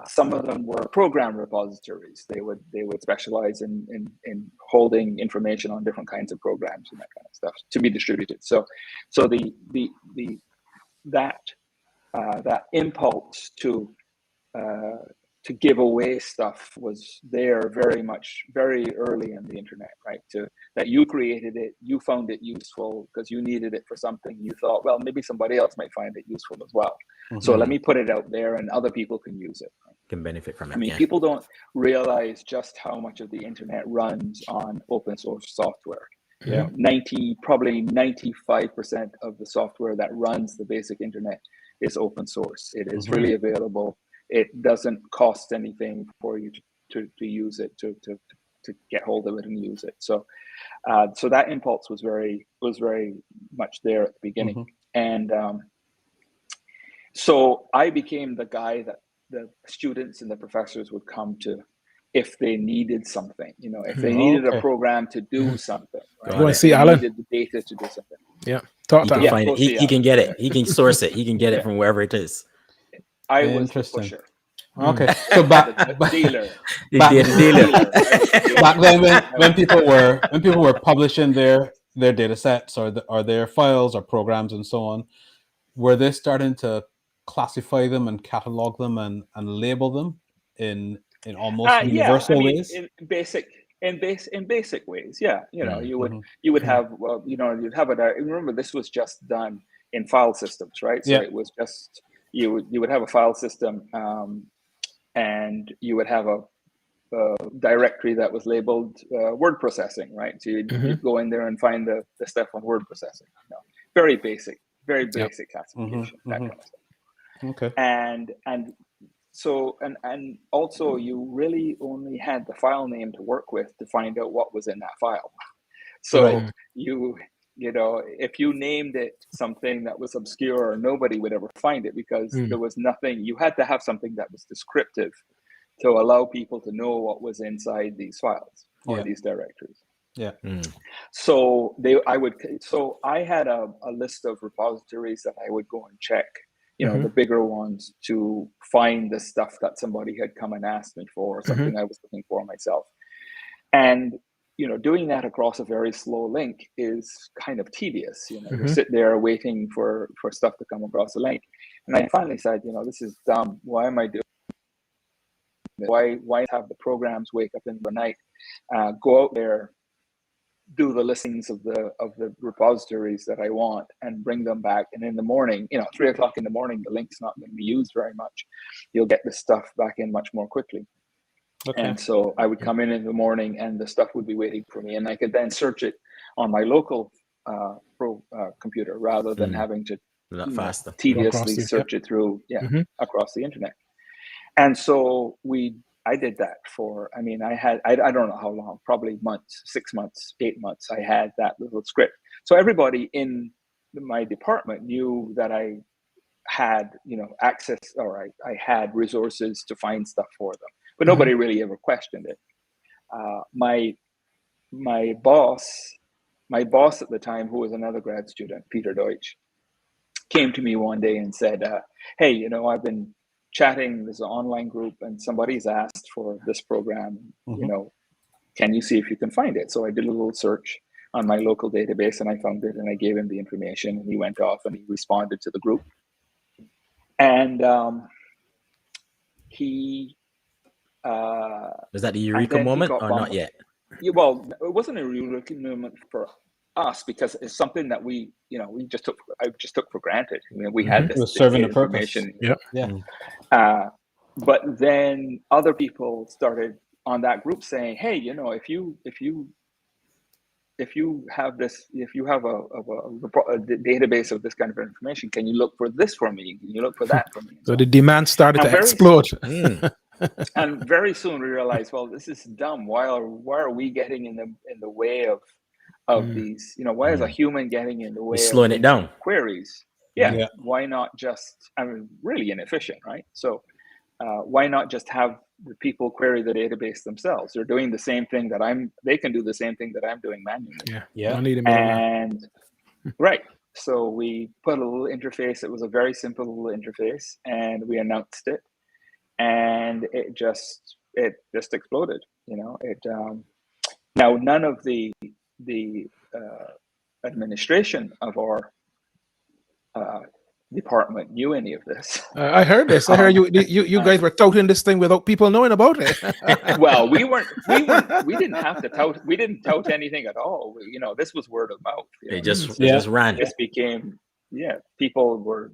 Some of them were program repositories. They would specialize in holding information on different kinds of programs and that kind of stuff to be distributed. So that impulse to give away stuff was there very early in the internet, right? That you created it, you found it useful because you needed it for something. You thought, well, maybe somebody else might find it useful as well. So let me put it out there and other people can use it. Right? Can benefit from it. I mean, people don't realize just how much of the internet runs on open source software. Probably 95% of the software that runs the basic internet is open source. It is freely available. It doesn't cost anything for you to use it, to get hold of it and use it. So that impulse was very much there at the beginning. And so I became the guy that the students and the professors would come to if they needed something, if they needed a program to do something, right? Go and see Alan. Needed the data to do something. Yeah, talk to He Alan. can find it. He can get it. He can source it. He can get it from wherever it is. I was the pusher. Okay, so back the dealer. Back then, when people were publishing their data sets or their files or programs and so on, were they starting to classify them and catalog them and label them in almost universal ways? In basic ways, yeah. You would have you'd have remember, this was just done in file systems, right? So it was just you would have a file system, and you would have a directory that was labeled word processing, right? So you'd go in there and find the stuff on word processing. Very basic classification, that kind of stuff. Okay. And so and also you really only had the file name to work with to find out what was in that file. So if you named it something that was obscure, nobody would ever find it, because there was nothing. You had to have something that was descriptive to allow people to know what was inside these files or these directories. Yeah. So I had a list of repositories that I would go and check, the bigger ones, to find the stuff that somebody had come and asked me for, or something I was looking for myself. And doing that across a very slow link is kind of tedious. You sit there waiting for stuff to come across the link. And I finally said, this is dumb. Why am I doing this? Why have the programs wake up in the night, go out there, do the listings of the repositories that I want, and bring them back. And in the morning, 3:00 in the morning, the link's not going to be used very much. You'll get the stuff back in much more quickly. Okay. And so I would come in the morning, and the stuff would be waiting for me, and I could then search it on my local computer, rather than having to tediously search it through across the internet. And so I did that for, I don't know how long, probably months, 6 months, 8 months. I had that little script. So everybody in my department knew that I had, access, or I had resources to find stuff for them, but nobody really ever questioned it. My boss at the time, who was another grad student, Peter Deutsch, came to me one day and said, hey, I've been chatting, there's an online group, and somebody's asked for this program, can you see if you can find it? So I did a little search on my local database, and I found it, and I gave him the information, and he went off and he responded to the group. And he was that the eureka moment or not yet? Yeah, well, it wasn't a eureka moment for us, because it's something that I just took for granted. We had this serving a purpose. But then other people started on that group saying, hey, if you have this, if you have a database of this kind of information, can you look for this for me? Can you look for that for me? So the demand started to explode. And very soon we realized, well, this is dumb. Why are we getting in the way of these? Why is a human getting in the way? Slowing it down. Queries. Yeah. Why not just? Really inefficient, right? So why not just have the people query the database themselves? They're doing the same thing they can do the same thing that I'm doing manually. And right. So we put a little interface. It was a very simple little interface, and we announced it, and it just exploded. Now none of the administration of our department knew any of this. I heard this. I heard you guys were touting this thing without people knowing about it. Well, we didn't have to tout. We didn't tout anything at all. This was word of mouth. It just ran. This became, people were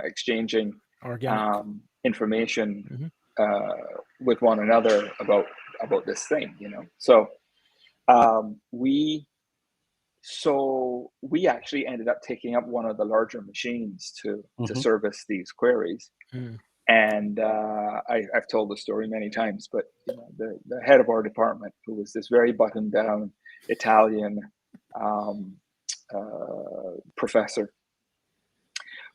exchanging information with one another about this thing. So we actually ended up taking up one of the larger machines to service these queries. And I've told the story many times, but the head of our department, who was this very buttoned down Italian professor,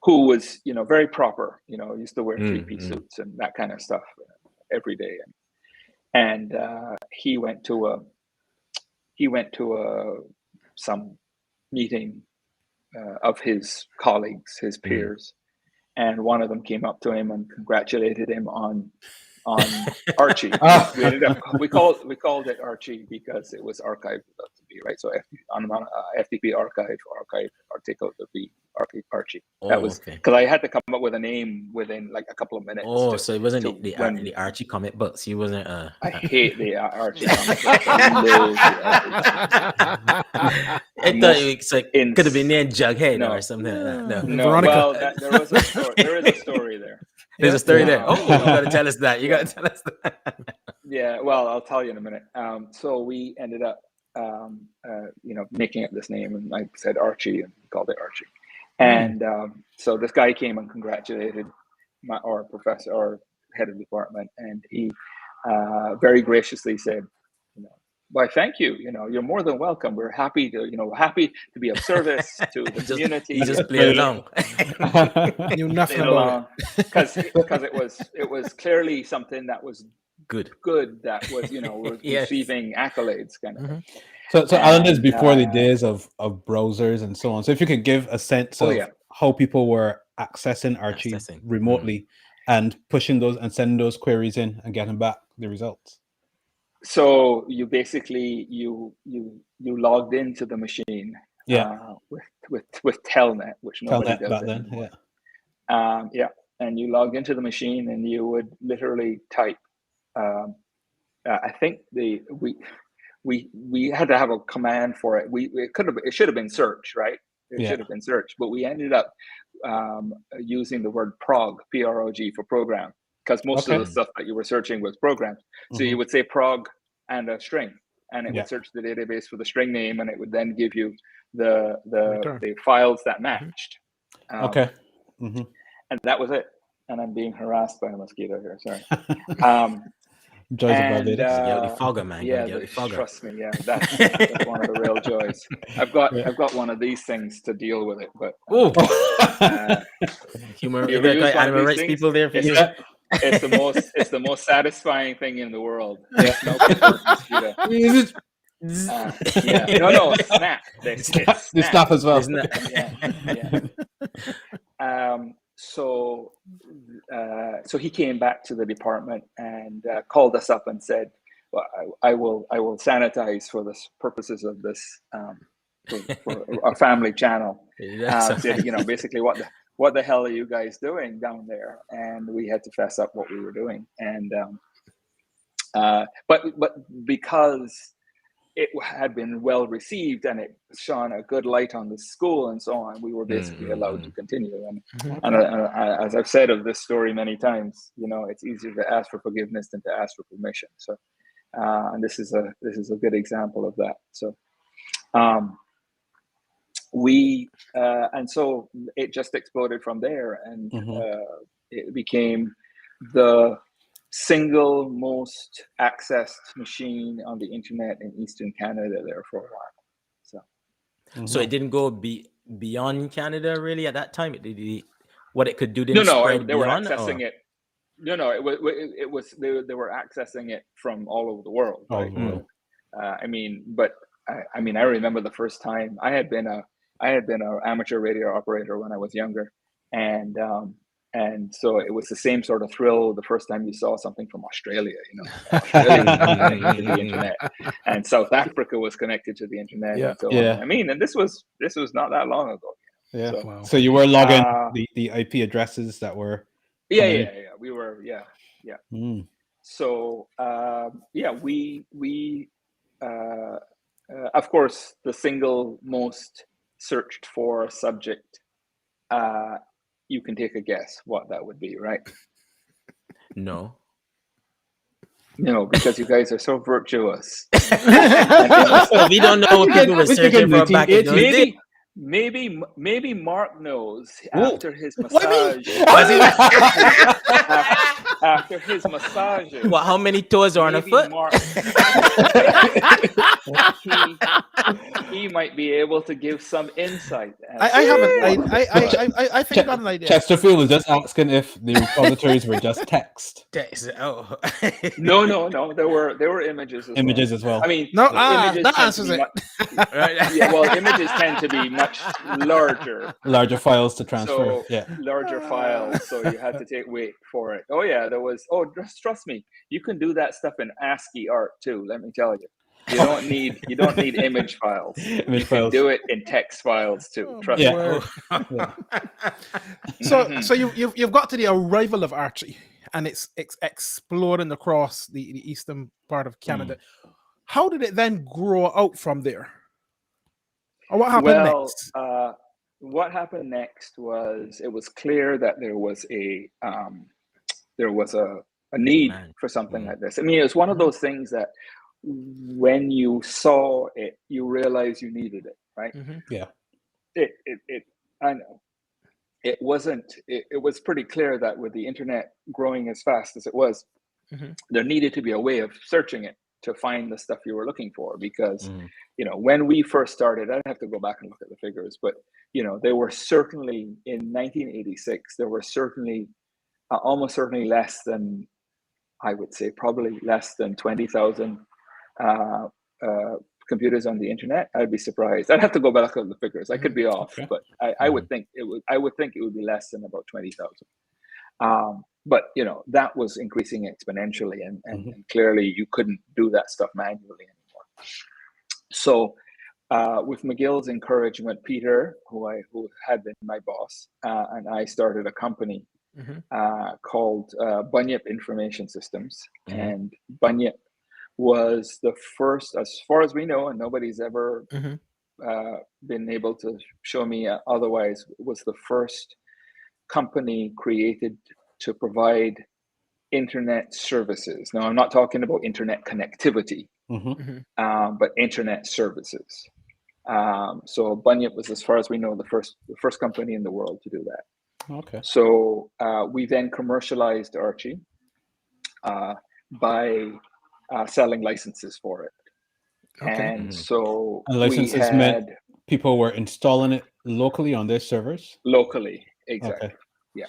who was very proper, used to wear three-piece suits and that kind of stuff every day. and he went to some meeting of his colleagues, his peers, and one of them came up to him and congratulated him on Archie. We called it Archie because it was archived to be right. So on FTP archive article would be Archie. That was because I had to come up with a name within like a couple of minutes. So it wasn't the Archie comic books. He wasn't. I hate the Archie comic books. It could have been named Jughead or something like that. No, well, there is a story there. There's a story there. Oh, you got to tell us that. You got to tell us that. Yeah, well, I'll tell you in a minute. So we ended up, making up this name, and I said Archie and called it Archie. And so this guy came and congratulated our professor, or head of department, and he very graciously said, "Why, thank you. You're more than welcome. We're happy to be of service to the community." He just played along. Knew nothing about it because it was clearly something that was good. That was was receiving accolades kind of. So Alan, this is before the days of browsers and so on. So if you could give a sense of how people were accessing Archie remotely and pushing those and sending those queries in and getting back the results. So you basically you logged into the machine with Telnet, which nobody does back anymore. Then, and you logged into the machine and you would literally type. I think we had to have a command for it. It should have been search, right? It should have been search, but we ended up using the word prog, P-R-O-G, for program, because most of the stuff that you were searching was programs. So you would say prog and a string, and it would search the database for the string name, and it would then give you the files that matched. And that was it. And I'm being harassed by a mosquito here. Sorry. Joys of Barbados. The fogger, man. Yeah, the fogger. Trust me. Yeah, that's one of the real joys. I've got one of these things to deal with it, but humor. You got animal rights people there for you. It's the most satisfying thing in the world. Yeah. No, snap. They snap as well. So he came back to the department and called us up and said, "Well, I will sanitize for the purposes of this for our family channel." Said, basically, what the hell are you guys doing down there? And we had to fess up what we were doing. And but because it had been well received and it shone a good light on the school and so on, we were basically allowed to continue. And as I've said of this story many times, it's easier to ask for forgiveness than to ask for permission. So, and this is a good example of that. So, and so it just exploded from there, and it became the single most accessed machine on the internet in Eastern Canada there for a while. So it didn't go beyond Canada really at that time. What it could do didn't spread they were accessing it. It was they were accessing it from all over the world. Right? I remember the first time I had been an amateur radio operator when I was younger, and so it was the same sort of thrill the first time you saw something from Australia, Australia was connected to the internet, and South Africa was connected to the internet. And so on. And this was not that long ago. Yeah. So, so you were logging the IP addresses that were. We were. So we of course, the single most searched for subject. You can take a guess what that would be, right? No, because you guys are so virtuous. We don't know what people were searching for back in those days. Maybe Mark knows after his massage. After his massage. How many toes are on a foot? he might be able to give some insight. I haven't. I think I got an idea. Chesterfield was just asking if the repositories were just text. Oh. No. There were images as Images well. as well. I mean, No, images that tend answers to be it. yeah, well, images tend to be much larger. Larger files to transfer. So Yeah. larger files. So you had to wait for it. Oh yeah, there was. Oh, just trust me, you can do that stuff in ASCII art too. Let me tell you. You don't need image files. You can do it in text files too. Trust me. So you've got to the arrival of Archie, and it's exploring across the eastern part of Canada. How did it then grow out from there? Or what happened next? What happened next was it was clear that there was a need for something like this. I mean, it was one of those things that when you saw it, you realized you needed it, right? Yeah. I know. It wasn't. It was pretty clear that with the internet growing as fast as it was, there needed to be a way of searching it to find the stuff you were looking for. Because, when we first started, I'd have to go back and look at the figures, but there were certainly in 1986, there were certainly almost certainly less than, I would say, probably less than 20,000 computers on the internet. I'd be surprised. I'd have to go back and look at the figures. I could be off, but I would think it would. I would think it would be less than about 20,000. But that was increasing exponentially, and clearly you couldn't do that stuff manually anymore. So, with McGill's encouragement, Peter, who had been my boss, and I started a company called Bunyip Information Systems, and Bunyip was the first, as far as we know, and nobody's ever been able to show me otherwise, was the first company created to provide internet services. Now, I'm not talking about internet connectivity, but internet services. So Bunyip was, as far as we know, the first company in the world to do that. Okay. So we then commercialized Archie by selling licenses for it. And so licenses meant people were installing it locally on their servers? Locally, exactly. Okay. Yeah.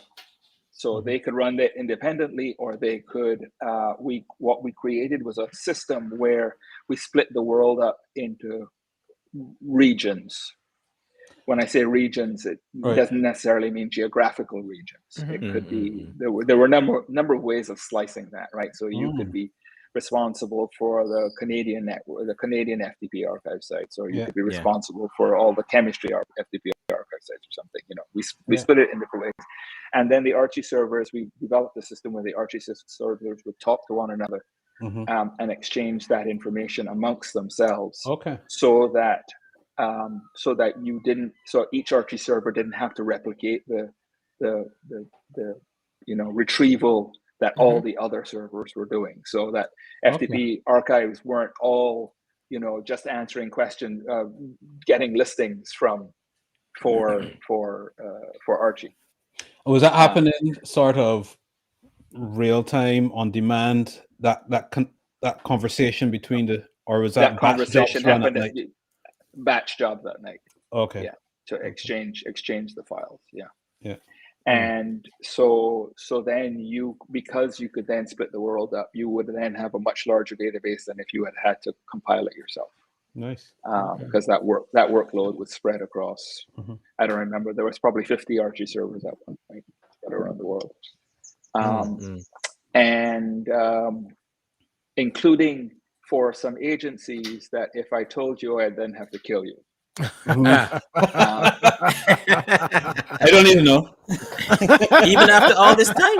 So they could run it independently, or they could, what we created was a system where we split the world up into regions. When I say regions, it doesn't necessarily mean geographical regions. It could be, there were a number of ways of slicing that, right? So you could be responsible for the Canadian network, the Canadian FTP archive sites, or you could be responsible for all the chemistry FTP archive sites or something. We split it in different ways. And then the Archie servers, we developed a system where the Archie servers would talk to one another and exchange that information amongst themselves. Okay. So that each Archie server didn't have to replicate the retrieval that all the other servers were doing, so that FTP archives weren't all just answering questions, getting listings for Archie. Was that happening sort of real time on demand? That conversation between or was that conversation happened at night? Batch jobs at night? Okay. Yeah, to exchange the files. Yeah. Yeah. And so then because you could then split the world up, you would then have a much larger database than if you had to compile it yourself. Nice. Because that workload was spread across. I don't remember. There was probably 50 Archie servers at one point spread around the world, and including for some agencies that if I told you, I'd then have to kill you. I don't even know. Even after all this time.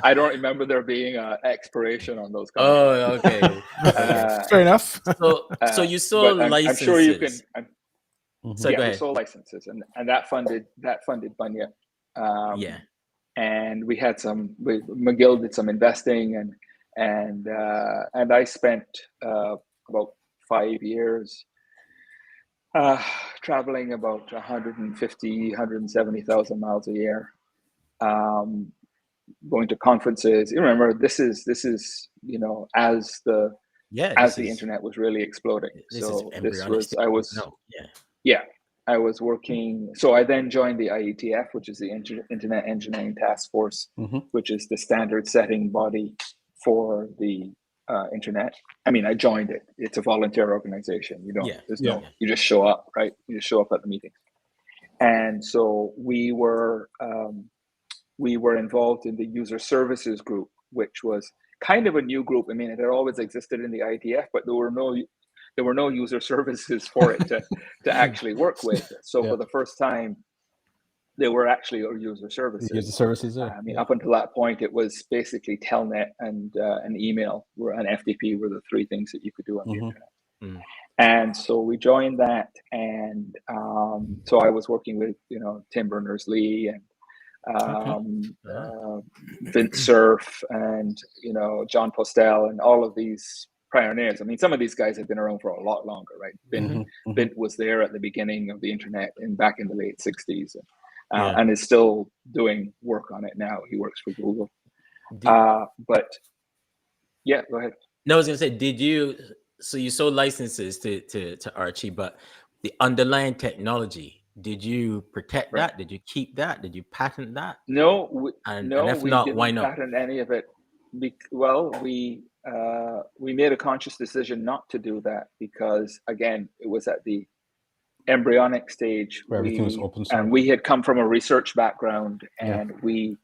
I don't remember there being an expiration on those contracts. Oh, okay. Fair enough. So you sold licenses. I'm sure you can. So go ahead. We sold licenses, and that funded Bunyip. And we had McGill did some investing, and I spent about 5 years traveling about 170,000 miles a year, going to conferences. You remember, this is as the internet was really exploding. I was working. So I then joined the IETF, which is the Internet Engineering Task Force, which is the standard setting body for the internet. I mean, I joined it. It's a volunteer organization. You just show up, right? You just show up at the meetings. And so we were involved in the user services group, which was kind of a new group. I mean, it had always existed in the IETF, but there were no user services for it to actually work with. So for the first time, there were actually user services. User services. I mean, up until that point, it was basically Telnet and an email and FTP were the three things that you could do on the internet. And so we joined that, and so I was working with Tim Berners-Lee and Vint Cerf and John Postel and all of these pioneers. I mean, some of these guys have been around for a lot longer, right? Vint was there at the beginning of the internet back in the late 60s, and is still doing work on it now. He works for Google. But yeah, go ahead. No, I was gonna say, so you sold licenses to Archie, but the underlying technology, did you protect that? Did you keep that? Did you patent that? No, and if not, why not? Patent any of it. We made a conscious decision not to do that because, again, it was at the embryonic stage where everything was open source, and we had come from a research background, and we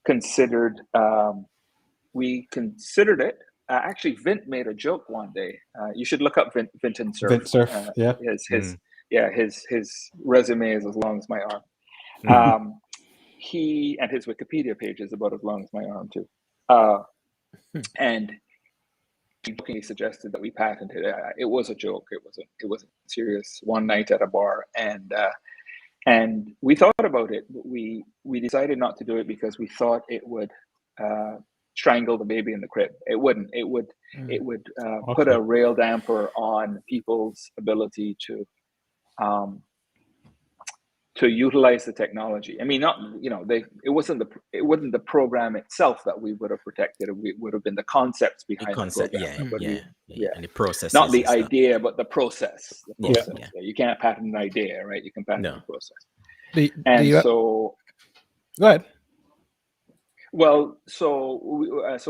considered it. Actually, Vint made a joke one day. You should look up Vint and Cerf. Vint Cerf, his resume is as long as my arm. He and his Wikipedia page is about as long as my arm too. And he suggested that we patented it. It was a joke. It wasn't serious. One night at a bar, and we thought about it. But we decided not to do it because we thought it would strangle the baby in the crib. It wouldn't. It would put a rail damper on people's ability to utilize the technology. I mean, it wasn't the program itself that we would have protected. It would have been the concepts behind the program. And the process. Not the idea, but the process. You can't patent an idea, right? You can patent the process. So go ahead. Well, so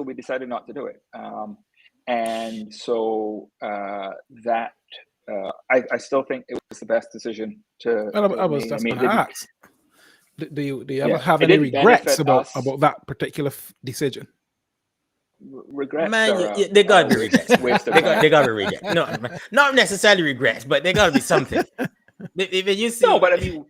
we decided not to do it, and so that I still think it was the best decision to. I was just going to ask. Do you ever have any regrets about that particular decision? Regrets? Man, they gotta be regrets. They gotta be regrets. No, not necessarily regrets, but they gotta be something. If you see, no, but I mean,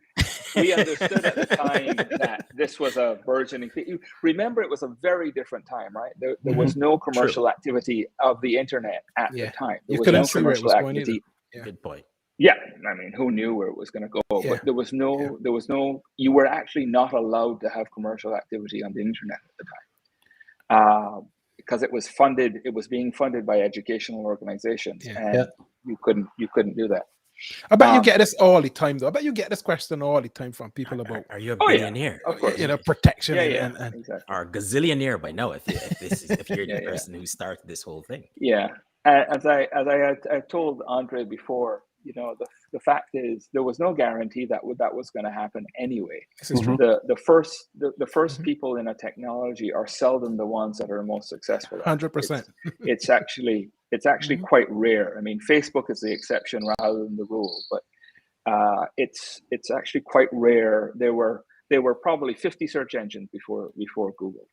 we understood at the time that this was a burgeoning thing. Remember, it was a very different time, right? There was no commercial activity of the internet at the time. There was no commercial activity. Good point. Yeah, I mean, who knew where it was going to go? But there was no. You were actually not allowed to have commercial activity on the internet at the time, because it was funded. It was being funded by educational organizations, and you couldn't do that. I bet you get this all the time, though. I bet you get this question all the time from people about, are you a billionaire? Of course. Protection. And exactly. Or gazillionaire by now, if you're the person who started this whole thing. Yeah. As I told Andre before, the fact is there was no guarantee that was going to happen anyway. This is true. The first people in a technology are seldom the ones that are most successful. 100%. It's actually quite rare. I mean, Facebook is the exception rather than the rule, but it's actually quite rare. There were probably 50 search engines before Google.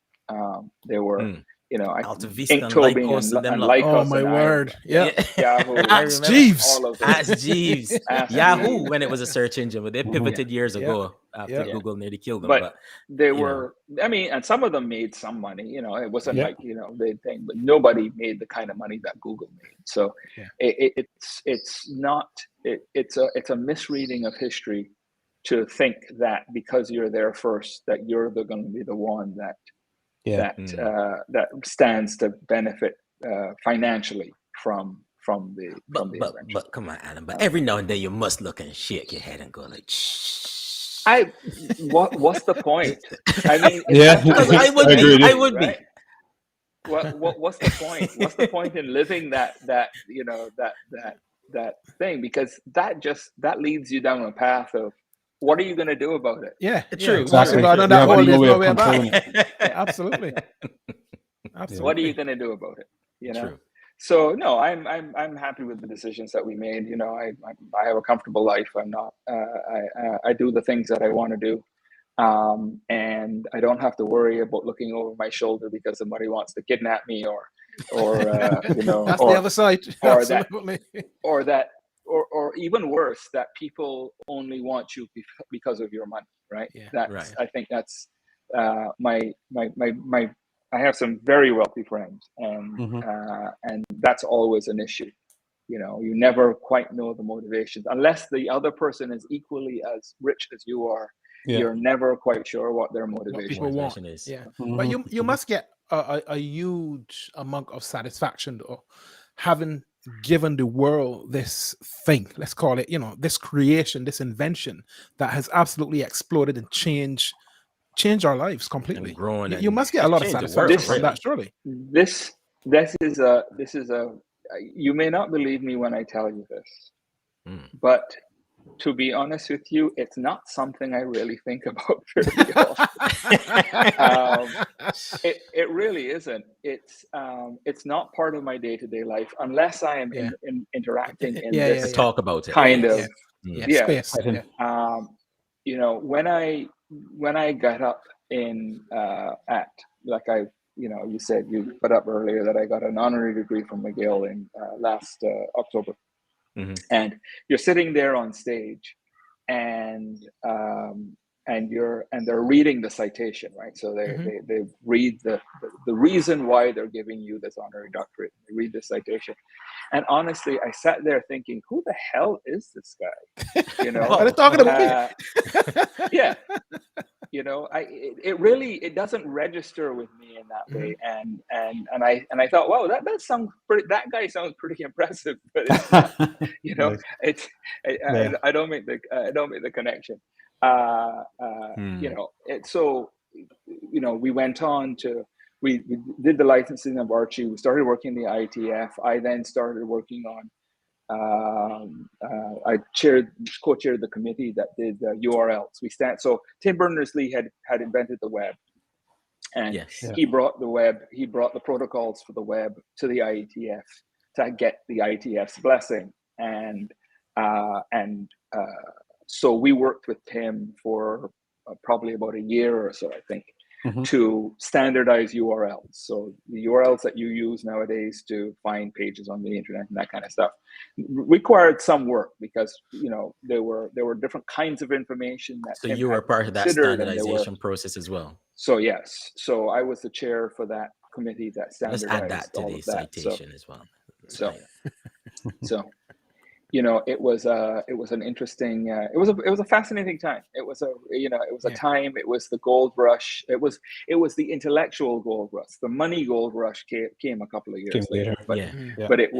There were. Alta Vista and Lycos. Oh my word! Yahoo. Ask Jeeves. Ask Jeeves. Yahoo, when it was a search engine, but they pivoted years ago after Google nearly killed them. But they were. I mean, and some of them made some money. It wasn't like they thing, but nobody made the kind of money that Google made. So it's not. It's a misreading of history to think that because you're there first, that you're going to be the one that stands to benefit financially from the. But come on, Adam. But every now and then you must look and shake your head and go like, shh. What's the point? I mean, Yeah, Because I would agree be. with I you. would be. right? What's the point? What's the point in living that thing? Because that leads you down a path of what are you going to do about it? Yeah, True. Once you Exactly. go down You that have hole, no there's way no of way back. controlling it. Absolutely. Absolutely. What are you going to do about it? True. So no, I'm happy with the decisions that we made. I have a comfortable life. I'm not. I do the things that I want to do, and I don't have to worry about looking over my shoulder because somebody wants to kidnap me or That's the other side. or Absolutely. or even worse, that people only want you because of your money, right? Yeah, That's right. I think that's my I have some very wealthy friends, and that's always an issue. You never quite know the motivations unless the other person is equally as rich as you are. Yeah. You're never quite sure what their What motivation people want. Motivation is. Yeah. Mhm. But you must get a huge amount of satisfaction though, having given the world this thing, let's call it, this creation, this invention that has absolutely exploded and changed our lives completely. And grown. You must get a lot of changed the satisfaction world, from that, surely. This is a you may not believe me when I tell you this, but to be honest with you, it's not something I really think about very often. It really isn't. It's not part of my day-to-day life unless I am interacting in this Talk about it. kind of space. When I got up in at, like you said, you put up earlier that I got an honorary degree from McGill in last October. And you're sitting there on stage, and they're reading the citation, right? So they read the reason why they're giving you this honorary doctorate. They read the citation, and honestly, I sat there thinking, who the hell is this guy? Are they talking about me? Yeah. It really doesn't register with me in that way, and I thought, wow, that guy sounds pretty impressive, but it's not, Nice. I don't make the connection. We went on to we did the licensing of Archie. We started working the IETF. I then started working on. I co-chaired the committee that did URLs. So Tim Berners-Lee had invented the web, and he brought the protocols for the web to the IETF to get the IETF's blessing, and so we worked with Tim for probably about a year or so, I think, to standardize URLs. So the URLs that you use nowadays to find pages on the internet and that kind of stuff required some work because there were different kinds of information that. So you were part of that standardization process as well. So yes, so I was the chair for that committee that standardized. Let's add that to all the of that. citation as well. So it was an interesting. It was a fascinating time. It was a time. It was the gold rush. It was the intellectual gold rush. The money gold rush came a couple of years later. But it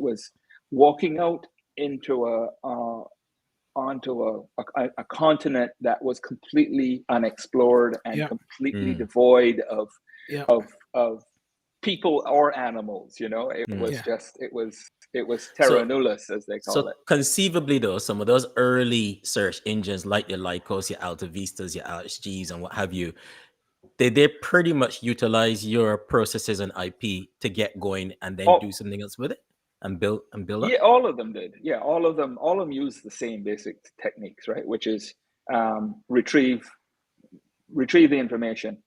was walking out into onto a continent that was completely unexplored and completely devoid of people or animals. It was terra nullius, as they call it. Conceivably though, some of those early search engines like your Lycos, your Alta Vistas, your ArchGs, and what have you, they pretty much utilize your processes and IP to get going and then do something else with it and build up? Yeah, all of them did. Yeah, all of them use the same basic techniques, right? Which is retrieve the information,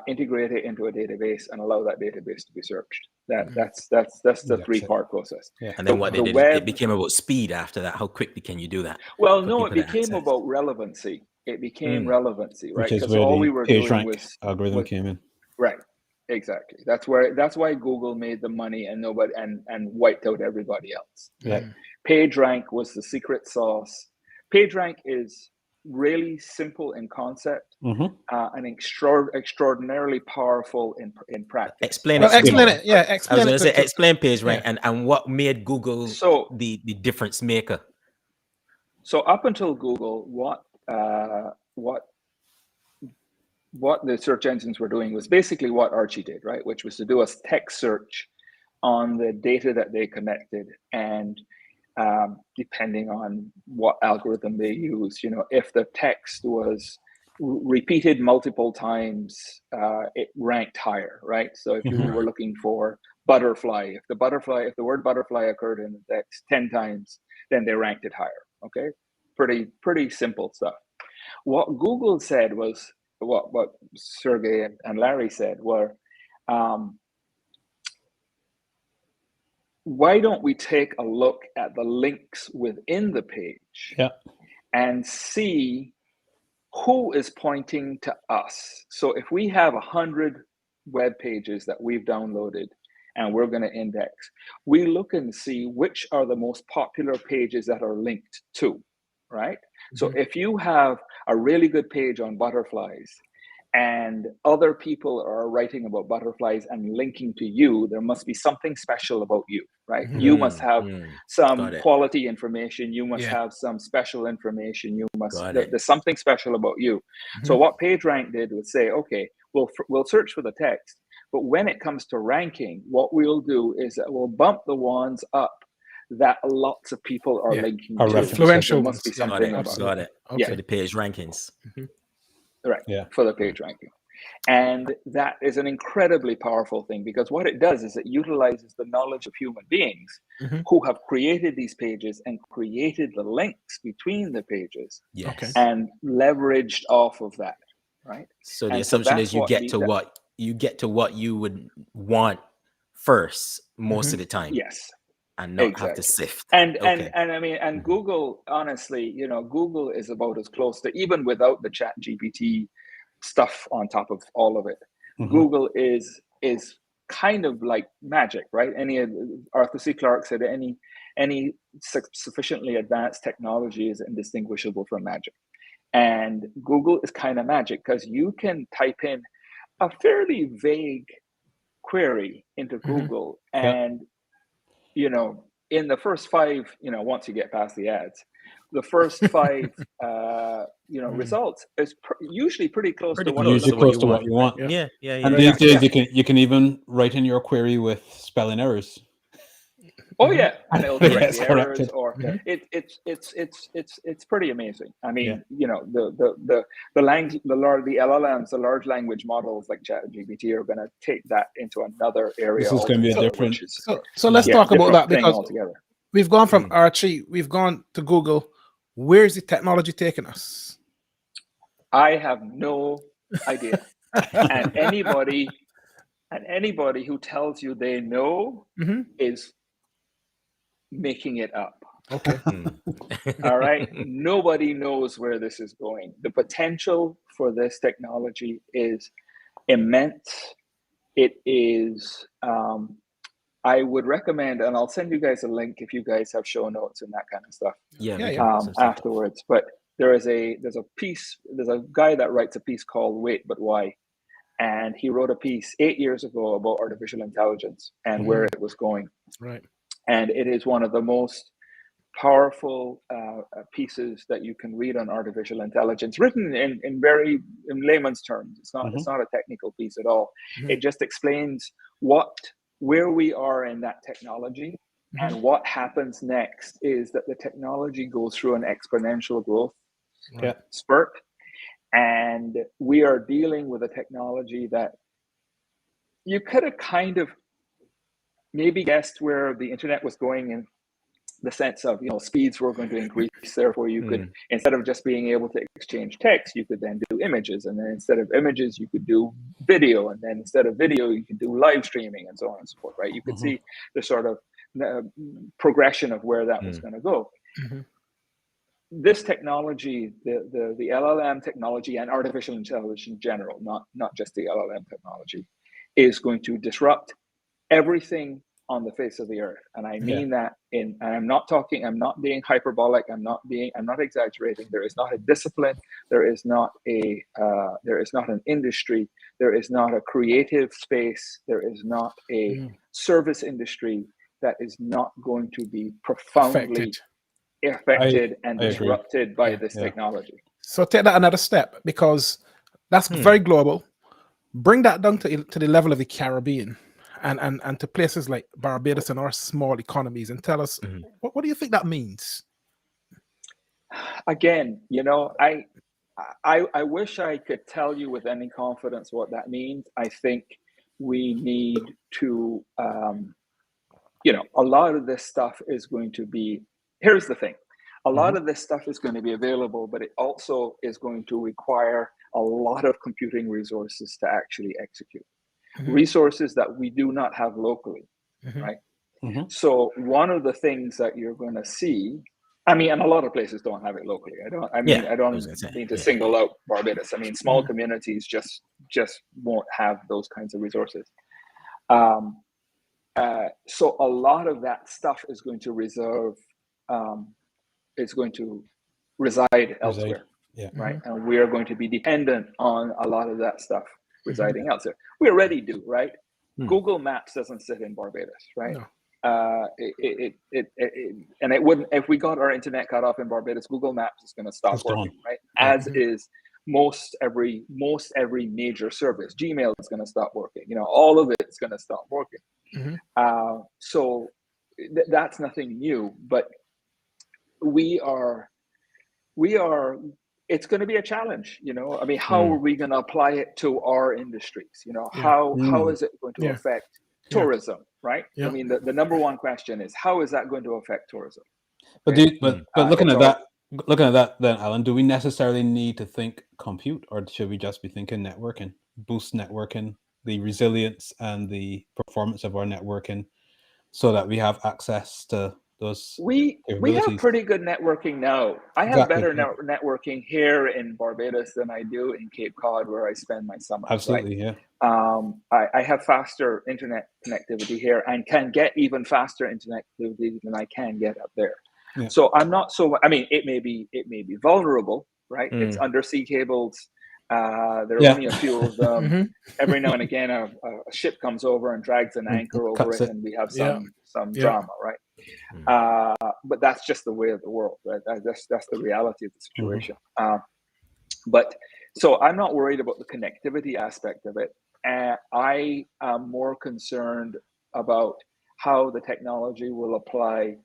integrate it into a database, and allow that database to be searched. That's the three-part process. Yeah. And then it became about speed after that. How quickly can you do that? Well, no, it became about relevancy. It became relevancy, right? Because all we were doing was algorithm came in. Right. Exactly. That's why Google made the money and nobody and wiped out everybody else. Yeah. PageRank was the secret sauce. PageRank is really simple in concept and extraordinarily powerful in practice. Explain it. Yeah, I was going to say explain PageRank and what made Google the difference maker. So up until Google, what the search engines were doing was basically what Archie did, right? Which was to do a text search on the data that they connected, and depending on what algorithm they use, if the text was repeated multiple times, it ranked higher, right? So if you were looking for butterfly, if the word butterfly occurred in the text 10 times, then they ranked it higher. Okay, pretty simple stuff. What Google said was, what Sergey and Larry said were, why don't we take a look at the links within the page and see who is pointing to us? So if we have 100 web pages that we've downloaded and we're going to index, we look and see which are the most popular pages that are linked to, right? So if you have a really good page on butterflies and other people are writing about butterflies and linking to you, there must be something special about you, right? You must have some quality information. You must have some special information. There's something special about you. So what PageRank did was say, okay, we'll search for the text, but when it comes to ranking, what we'll do is that we'll bump the ones up that lots of people are linking to. Influential. There must be something about it. Got it. Okay. For the page rankings. Right, for the page ranking. And that is an incredibly powerful thing, because what it does is it utilizes the knowledge of human beings who have created these pages and created the links between the pages and leveraged off of that, right? So the assumption is you get to what you would want first most of the time. Yes. And not have to sift. And I mean, and Google, honestly, Google is about as close to, even without the Chat GPT stuff on top of all of it, Google is kind of like magic, right? Arthur C. Clarke said any sufficiently advanced technology is indistinguishable from magic. And Google is kind of magic, because you can type in a fairly vague query into Google and in the first 5, once you get past the ads, the first 5, results is usually pretty close to what you want. Yeah. And these days you can even write in your query with spelling errors. Oh yeah, and it'll correct the errors, or it's pretty amazing. I mean, the LLMs, the large language models like ChatGPT, are going to take that into another area. This is going to be a different. So let's talk about that, because we've gone from Archie, we've gone to Google. Where's the technology taking us? I have no idea. And anybody who tells you they know is making it up. Okay. All right. Nobody knows where this is going. The potential for this technology is immense. It is, I would recommend, and I'll send you guys a link if you guys have show notes and that kind of stuff. Afterwards. But there's a guy that writes a piece called Wait But Why. And he wrote a piece 8 years ago about artificial intelligence and where it was going. Right. And it is one of the most powerful pieces that you can read on artificial intelligence, written in layman's terms. It's not a technical piece at all. It just explains where we are in that technology, and what happens next is that the technology goes through an exponential growth spurt, and we are dealing with a technology that you could have kind of maybe guessed where the internet was going, in the sense of, speeds were going to increase. Therefore, you could, instead of just being able to exchange text, you could then do images. And then instead of images, you could do video. And then instead of video, you could do live streaming, and so on and so forth, right? You could see the sort of progression of where that was going to go. This technology, the LLM technology and artificial intelligence in general, not just the LLM technology, is going to disrupt everything on the face of the earth. And I mean that I'm not being hyperbolic. I'm not exaggerating. There is not a discipline. There is not an industry. There is not a creative space. There is not a service industry that is not going to be profoundly affected and I agree. disrupted by this technology. So take that another step, because that's very global. Bring that down to the level of the Caribbean and to places like Barbados and our small economies, and tell us, what do you think that means? Again, you know, I wish I could tell you with any confidence what that means. I think we need to, you know, a lot of this stuff is going to be, here's the thing. A lot of this stuff is going to be available, but it also is going to require a lot of computing resources to actually execute. Resources that we do not have locally, right? So one of the things that you're going to see, I mean, and a lot of places don't have it locally. I don't mean to single out Barbados. I mean, small communities just won't have those kinds of resources. So a lot of that stuff is going to reside elsewhere, right? And we are going to be dependent on a lot of that stuff residing elsewhere. We already do, right? Google Maps doesn't sit in Barbados, right? No. And it wouldn't, if we got our internet cut off in Barbados, Google Maps is going to stop working, right? As is most every major service. Gmail is going to stop working. You know, all of it's going to stop working. So that's nothing new, but we are. It's going to be a challenge, you know. I mean, how are we going to apply it to our industries? You know, how is it going to affect tourism, right? I mean, the number one question is, how is that going to affect tourism? But looking at that, then, Alan, do we necessarily need to think compute, or should we just be thinking networking, boost networking, the resilience and the performance of our networking, so that we have access to those? We have pretty good networking now. I have better networking here in Barbados than I do in Cape Cod, where I spend my summers. Absolutely, right? I have faster internet connectivity here, and can get even faster internet connectivity than I can get up there. So I'm not so. I mean, it may be vulnerable, right? It's undersea cables. There are only a few of them. Every now and again, a ship comes over and drags an anchor over it, and we have some drama, right? But that's just the way of the world, right? That's the reality of the situation. But so I'm not worried about the connectivity aspect of it. I am more concerned about how the technology will apply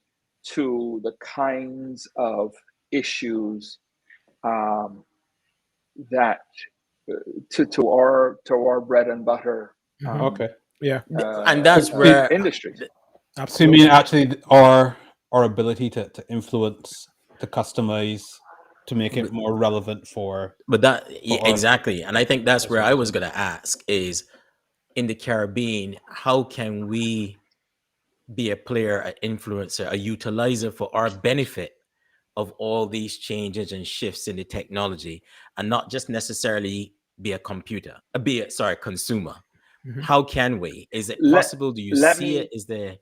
to the kinds of issues that to our bread and butter. And that's where industries. So you mean actually our ability to influence, to customize, to make it more relevant for. But that exactly, and I think that's where I was going to ask is, in the Caribbean, how can we be a player, an influencer, a utilizer for our benefit of all these changes and shifts in the technology, and not just necessarily be a consumer? How can we? Is it possible? Do you see it? Is there?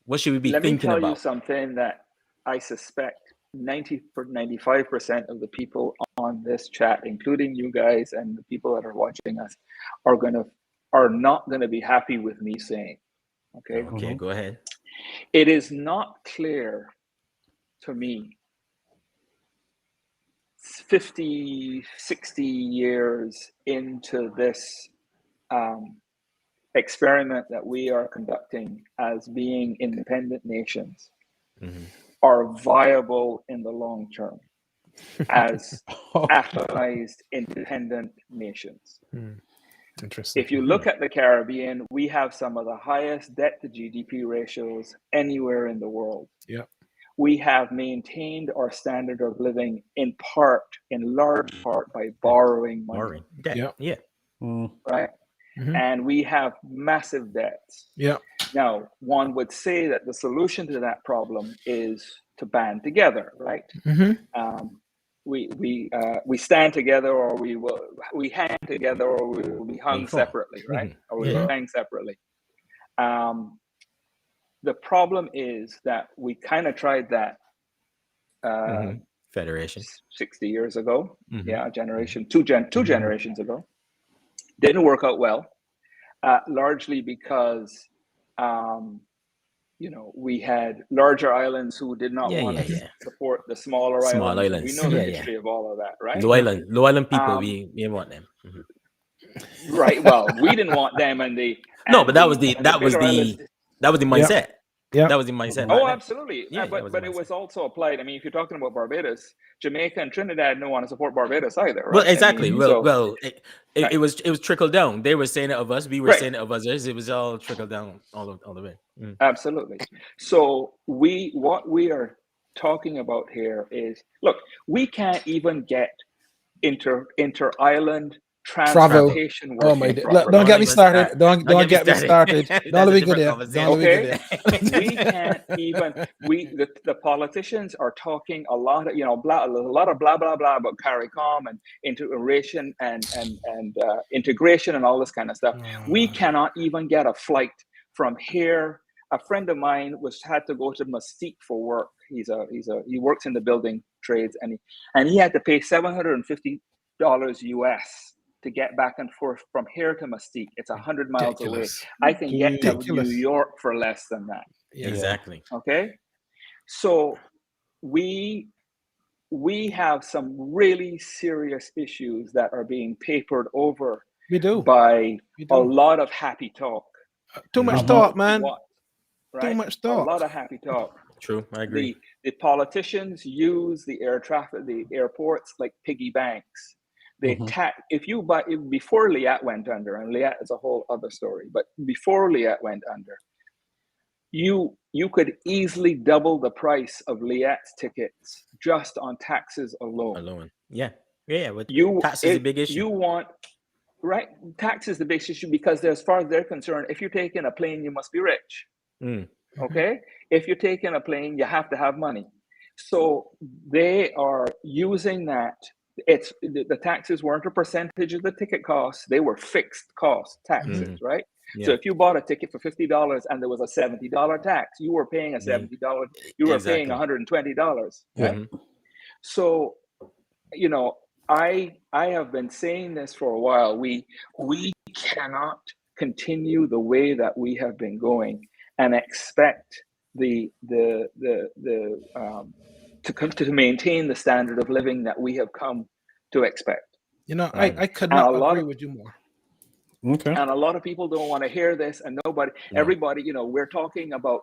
What should we be thinking about? Let me tell you something that I suspect 95% of the people on this chat, including you guys and the people that are watching us, are not going to be happy with me saying. Okay, go ahead. It is not clear to me 50, 60 years into this experiment that we are conducting as being independent nations are viable in the long term as Africanized independent nations. Interesting. If you look at the Caribbean, we have some of the highest debt to GDP ratios anywhere in the world. We have maintained our standard of living in large part by borrowing money. Right? And we have massive debts. Now, one would say that the solution to that problem is to band together, right? We stand together, or we hang together, or we will be hung separately, right? Or we will hang separately. The problem is that we kind of tried that Federation 60 years ago. Two generations ago. Didn't work out well, largely because we had larger islands who did not want to support the smaller Small islands. islands. We know the history of all of that, right? Low island people, we want them. Right. Well, we didn't want them, and but that was the mindset. Yeah. That was the mindset. Oh, absolutely. But it was also applied. I mean, if you're talking about Barbados, Jamaica and Trinidad don't want to support Barbados either. Right? Well, exactly. I mean, it was trickled down. They were saying it of us. We were saying it of others. It was all trickled down all the way. Absolutely. So what we are talking about here is, look, we can't even get inter-island transportation. Oh my God! Don't get me started. Don't get me started. Don't let me go there. Okay. We can't even. The politicians are talking a lot of blah blah blah about CARICOM and integration and integration and all this kind of stuff. We cannot even get a flight from here. A friend of mine had to go to Mesquite for work. He works in the building trades, and he had to pay $750 US to get back and forth from here to Mesquite. It's 100 miles away. I can get to New York for less than that. Exactly. Okay. So we have some really serious issues that are being papered over. We do. By a lot of happy talk. Too much talk, man. Right? Too much talk. A lot of happy talk. True, I agree. The politicians use the airports like piggy banks. Before Liat went under, and Liat is a whole other story, but before Liat went under, you could easily double the price of Liat's tickets just on taxes alone. Yeah. But tax is a big issue. Tax is the big issue because as far as they're concerned, if you're taking a plane, you must be rich. Okay? If you're taking a plane, you have to have money. So they are using that. The taxes weren't a percentage of the ticket cost. They were fixed cost taxes, right? Yeah. So if you bought a ticket for $50 and there was a $70 tax, you were paying a $70. You were paying $120, right? So, I have been saying this for a while. We cannot continue the way that we have been going and expect to maintain the standard of living that we have come to expect. I could not agree with you more. Okay. And a lot of people don't want to hear this, and everybody, we're talking about,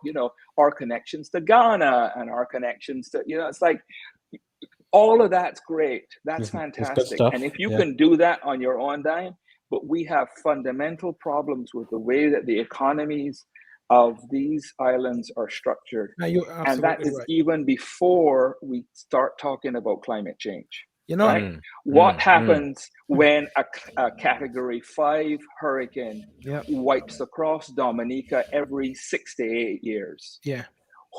our connections to Ghana and our connections to, it's like all of that's great. That's fantastic. And if you can do that on your own dime, but we have fundamental problems with the way that the economies of these islands are structured. And that is even before we start talking about climate change. What happens when a category 5 hurricane wipes across Dominica every 6 to 8 years? Yeah.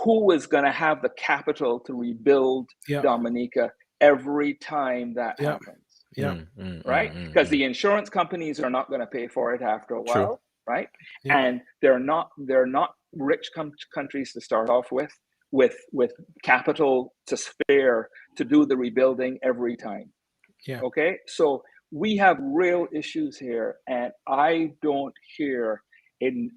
Who is going to have the capital to rebuild Dominica every time that happens? Right? Because the insurance companies are not going to pay for it after a while, right? Yeah. And they're not rich countries to start off with capital to spare to do the rebuilding every time. Yeah. Okay. So we have real issues here, and I don't hear in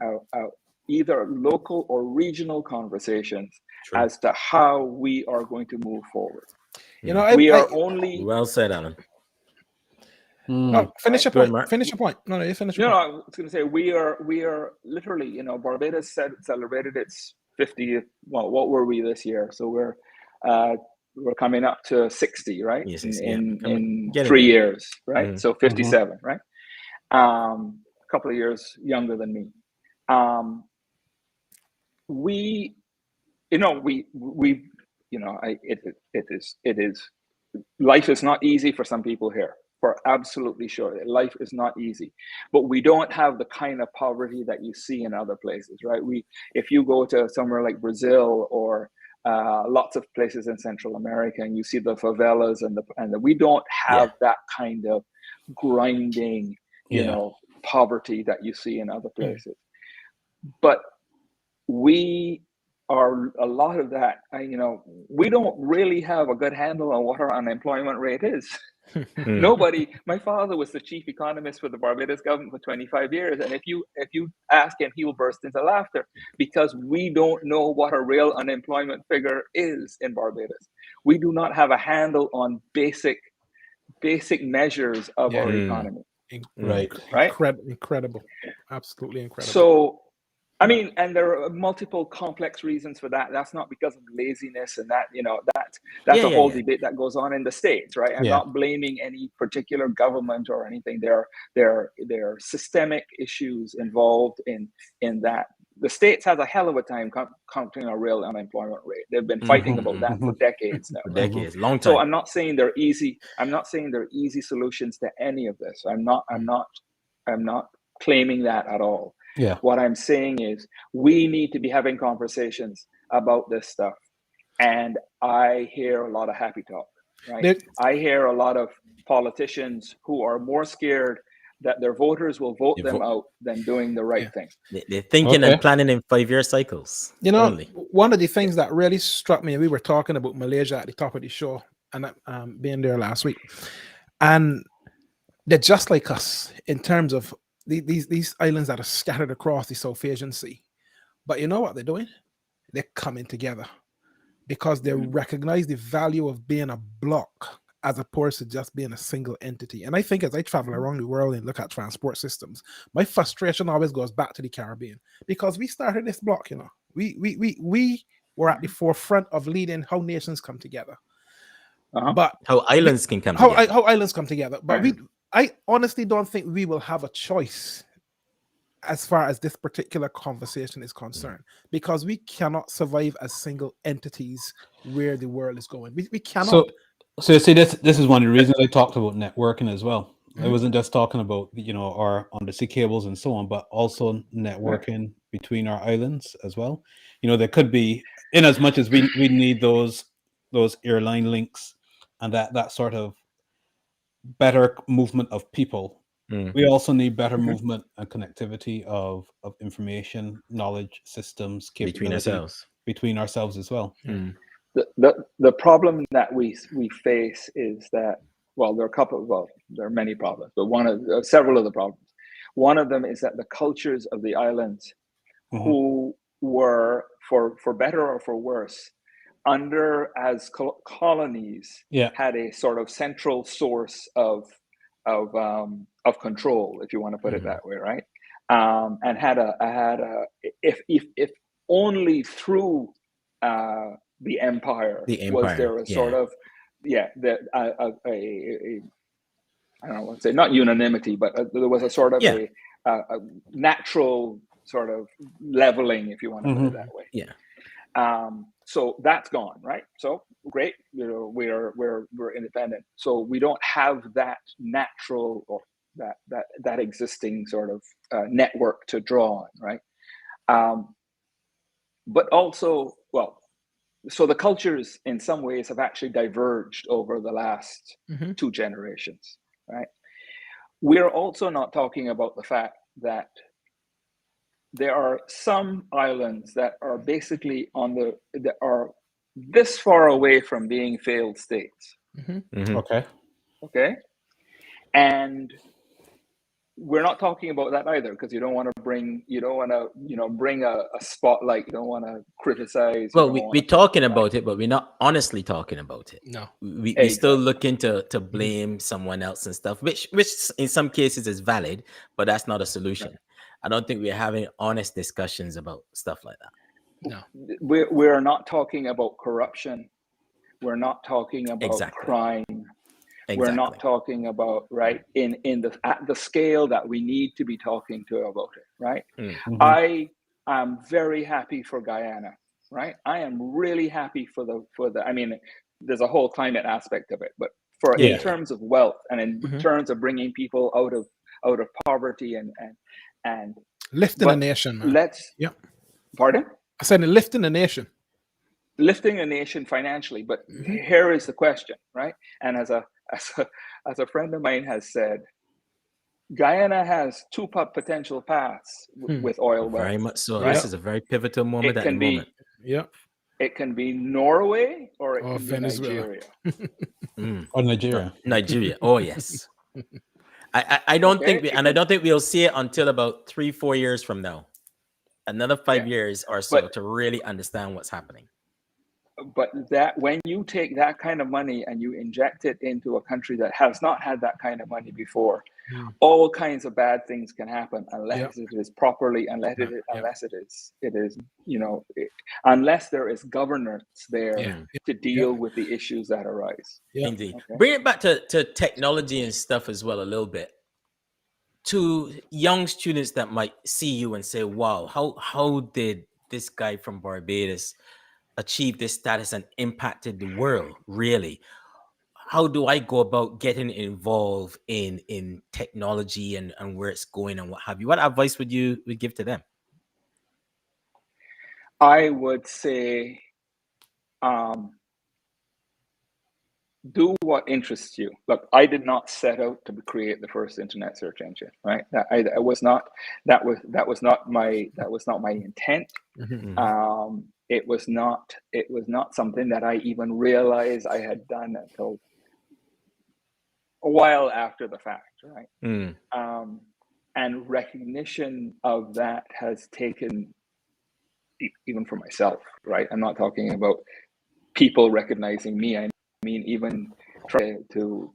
either local or regional conversations as to how we are going to move forward. Well said, Alan. Finish your point. Finish your point. No, you finish your point. I was going to say we are literally, Barbados celebrated its 50th. Well, what were we this year? So we're coming up to 60, right? Yes, in 3 years, right? So 57, right? A couple of years younger than me. It is life is not easy for some people here, for absolutely sure. Life is not easy, but we don't have the kind of poverty that you see in other places, right? If you go to somewhere like Brazil or lots of places in Central America, and you see the favelas and we don't have that kind of grinding, poverty that you see in other places. But we a lot of that, we don't really have a good handle on what our unemployment rate is. Nobody. My father was the chief economist for the Barbados government for 25 years, and if you ask him, he will burst into laughter, because we don't know what a real unemployment figure is in Barbados. We do not have a handle on basic measures of our economy. Right. Incredible. Absolutely incredible. So, I mean, and there are multiple complex reasons for that. That's not because of laziness, and that, that's a whole debate that goes on in the States, right? I'm not blaming any particular government or anything. There are systemic issues involved in that. The States has a hell of a time counting a real unemployment rate. They've been fighting about that for decades now. For decades, long time. So I'm not saying they're easy. I'm not saying they're easy solutions to any of this. I'm not claiming that at all. Yeah. What I'm saying is we need to be having conversations about this stuff. And I hear a lot of happy talk, right? I hear a lot of politicians who are more scared that their voters will vote them out than doing the right thing. They're thinking and planning in 5-year cycles. One of the things that really struck me, we were talking about Malaysia at the top of the show, and being there last week. And they're just like us in terms of these islands that are scattered across the South Asian Sea. But you know what they're doing? They're coming together because they recognize the value of being a block as opposed to just being a single entity. And I think as I travel around the world and look at transport systems, my frustration always goes back to the Caribbean, because we started this block, we were at the forefront of leading how nations come together. But how islands can come together. How islands come together. But I honestly don't think we will have a choice as far as this particular conversation is concerned, because we cannot survive as single entities where the world is going. We cannot. So you see, this is one of the reasons I talked about networking as well. I wasn't just talking about our undersea cables and so on, but also networking between our islands as well. There could be, in as much as we need those airline links and that sort of better movement of people. We also need better movement and connectivity of information, knowledge, systems, between ourselves as well. The problem that we face is that, there are many problems, but several of the problems. One of them is that the cultures of the islands, who were, for better or for worse, as colonies, had a sort of central source of control, if you want to put it that way, right? And had a if only through the empire was there a sort of I don't know what to say, not unanimity, but there was a sort of a natural sort of leveling, if you want to put it that way. So that's gone, right? So great, we're independent. So we don't have that natural or that existing sort of network to draw on, right? But also, so the cultures in some ways have actually diverged over the last 2 generations, right? We're also not talking about the fact that there are some islands that are basically that are this far away from being failed states. Okay. And we're not talking about that either, because you don't want to bring a spotlight. You don't want to criticize. Well, we're talking about it, but we're not honestly talking about it. No, we still looking to blame someone else and stuff, which in some cases is valid, but that's not a solution. Right. I don't think we're having honest discussions about stuff like that. No, we're not talking about corruption. We're not talking about crime. We're not talking about at the scale that we need to be talking about it, right? I am very happy for Guyana, right? I am really happy for the. I mean, there's a whole climate aspect of it, but in terms of wealth and in terms of bringing people out of poverty and lifting a nation. Pardon? I said lifting a nation. Lifting a nation financially, but here is the question, right? And as a friend of mine has said, Guyana has 2 potential paths with oil wealth. Very much so. Right? This is a very pivotal moment at the moment. Yeah. It can be Norway or it Or can Venezuela. be Nigeria. Or Nigeria. Nigeria. Oh yes. I don't think I don't think we'll see it until about 3-4 years from now. Another 5 years or so to really understand what's happening. But that when you take that kind of money and you inject it into a country that has not had that kind of money before, all kinds of bad things can happen unless it is properly, unless it is, you know, unless there is governance there to deal with the issues that arise. Indeed. Okay. Bring it back to technology and stuff as well a little bit. To young students that might see you and say, wow, how did this guy from Barbados achieve this status and impacted the world, really? How do I go about getting involved in technology and where it's going and what have you? What advice would you give to them? I would say, do what interests you. Look, I did not set out to create the first internet search engine, right? That was not my intent. It was not something that I even realized I had done until a while after the fact, right? And recognition of that has taken, even for myself, right? I'm not talking about people recognizing me. I mean, even try to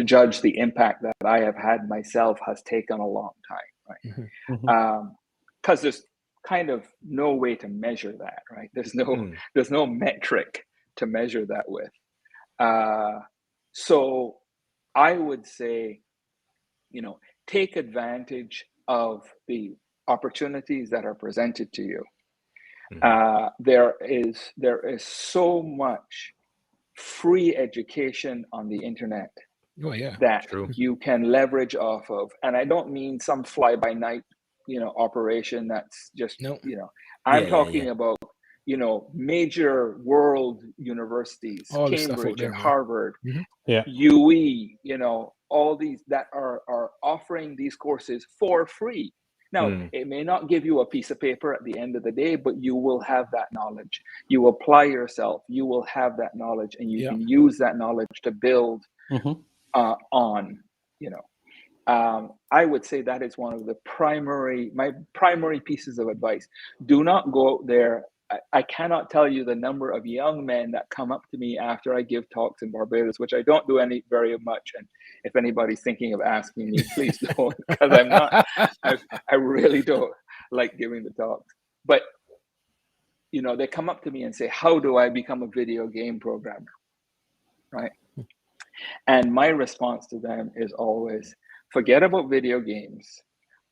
judge the impact that I have had myself has taken a long time, right? Because there's kind of no way to measure that, right? There's no metric to measure that with. So I would say, you know, take advantage of the opportunities that are presented to you. There is so much free education on the internet that you can leverage off of. And I don't mean some fly-by-night, you know, operation that's just, you know, I'm talking about, you know, major world universities, all Cambridge and Harvard, UE, you know, all these that are offering these courses for free. Now, it may not give you a piece of paper at the end of the day, but you will have that knowledge. You apply yourself, you will have that knowledge, and you can use that knowledge to build on, you know. I would say that is one of my primary pieces of advice. Do not go out there. I cannot tell you the number of young men that come up to me after I give talks in Barbados, which I don't do very much. And if anybody's thinking of asking me, please don't, because I'm not. I really don't like giving the talks. But you know, they come up to me and say, "How do I become a video game programmer?" Right? And my response to them is always, forget about video games.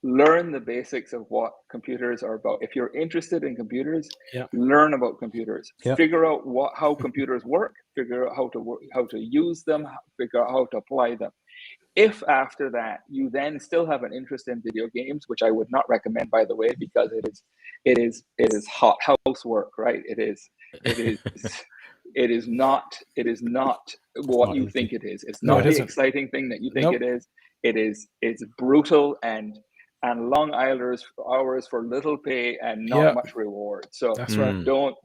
Learn the basics of what computers are about. If you're interested in computers, learn about computers. Figure out how computers work. Figure out how to use them. Figure out how to apply them. If after that you then still have an interest in video games, which I would not recommend, by the way, because it is hot housework, right? It is not what you think it is. It's not the exciting thing that you think it is. It's brutal and long hours for little pay and not much reward. So that's right. Don't,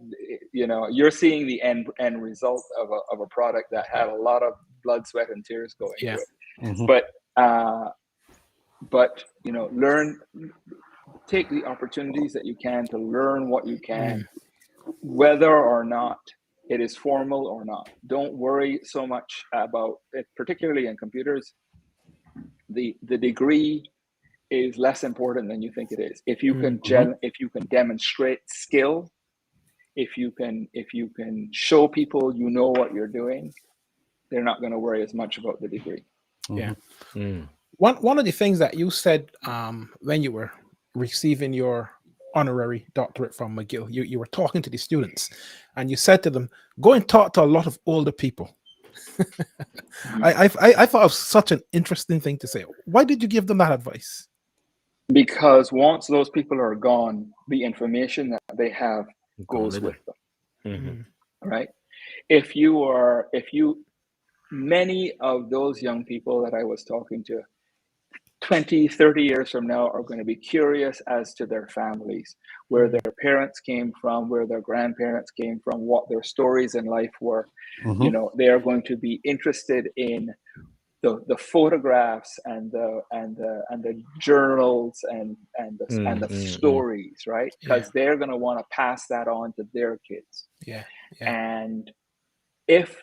you know, you're seeing the end result of a product that had a lot of blood, sweat, and tears going into it. But you know, take the opportunities that you can to learn what you can, whether or not it is formal or not. Don't worry so much about it, particularly in computers. The degree is less important than you think it is. If you can if you can demonstrate skill, if you can show people you know what you're doing, they're not going to worry as much about the degree. One of the things that you said when you were receiving your honorary doctorate from McGill, you were talking to the students, and you said to them, "Go and talk to a lot of older people." I thought it was such an interesting thing to say. Why did you give them that advice? Because once those people are gone, the information that they have goes with them. Right? Many of those young people that I was talking to 20, 30 years from now are going to be curious as to their families, where their parents came from, where their grandparents came from, what their stories in life were. You know, they are going to be interested in the photographs and the journals and the stories, right? Because they're going to want to pass that on to their kids. And if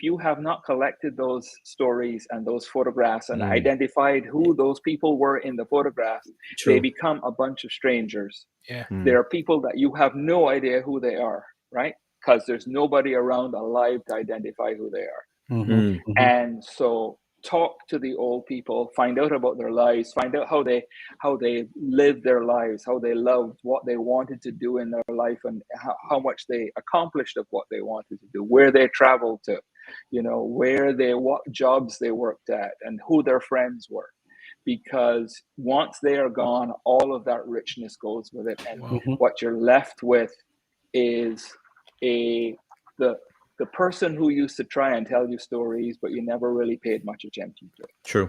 you have not collected those stories and those photographs and identified who those people were in the photographs, they become a bunch of strangers. There are people that you have no idea who they are, right? Because there's nobody around alive to identify who they are. And so talk to the old people, find out about their lives, find out how they lived their lives, how they loved, what they wanted to do in their life, and how much they accomplished of what they wanted to do, where they traveled to, you know, what jobs they worked at, and who their friends were. Because once they are gone, all of that richness goes with it, and what you're left with is the person who used to try and tell you stories, but you never really paid much attention to it. True.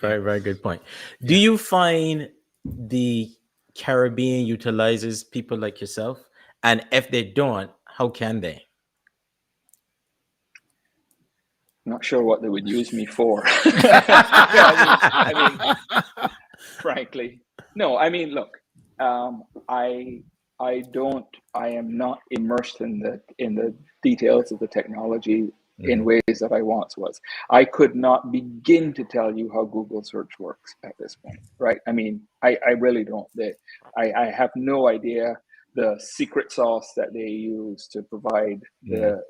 Very, very good point. Do you find the Caribbean utilizes people like yourself? And if they don't, how can they? I'm not sure what they would use me for. I mean, frankly, no. I mean, look, I am not immersed in the details of the technology in ways that I once was. I could not begin to tell you how Google search works at this point, right? I mean, I really don't. I have no idea the secret sauce that they use to provide their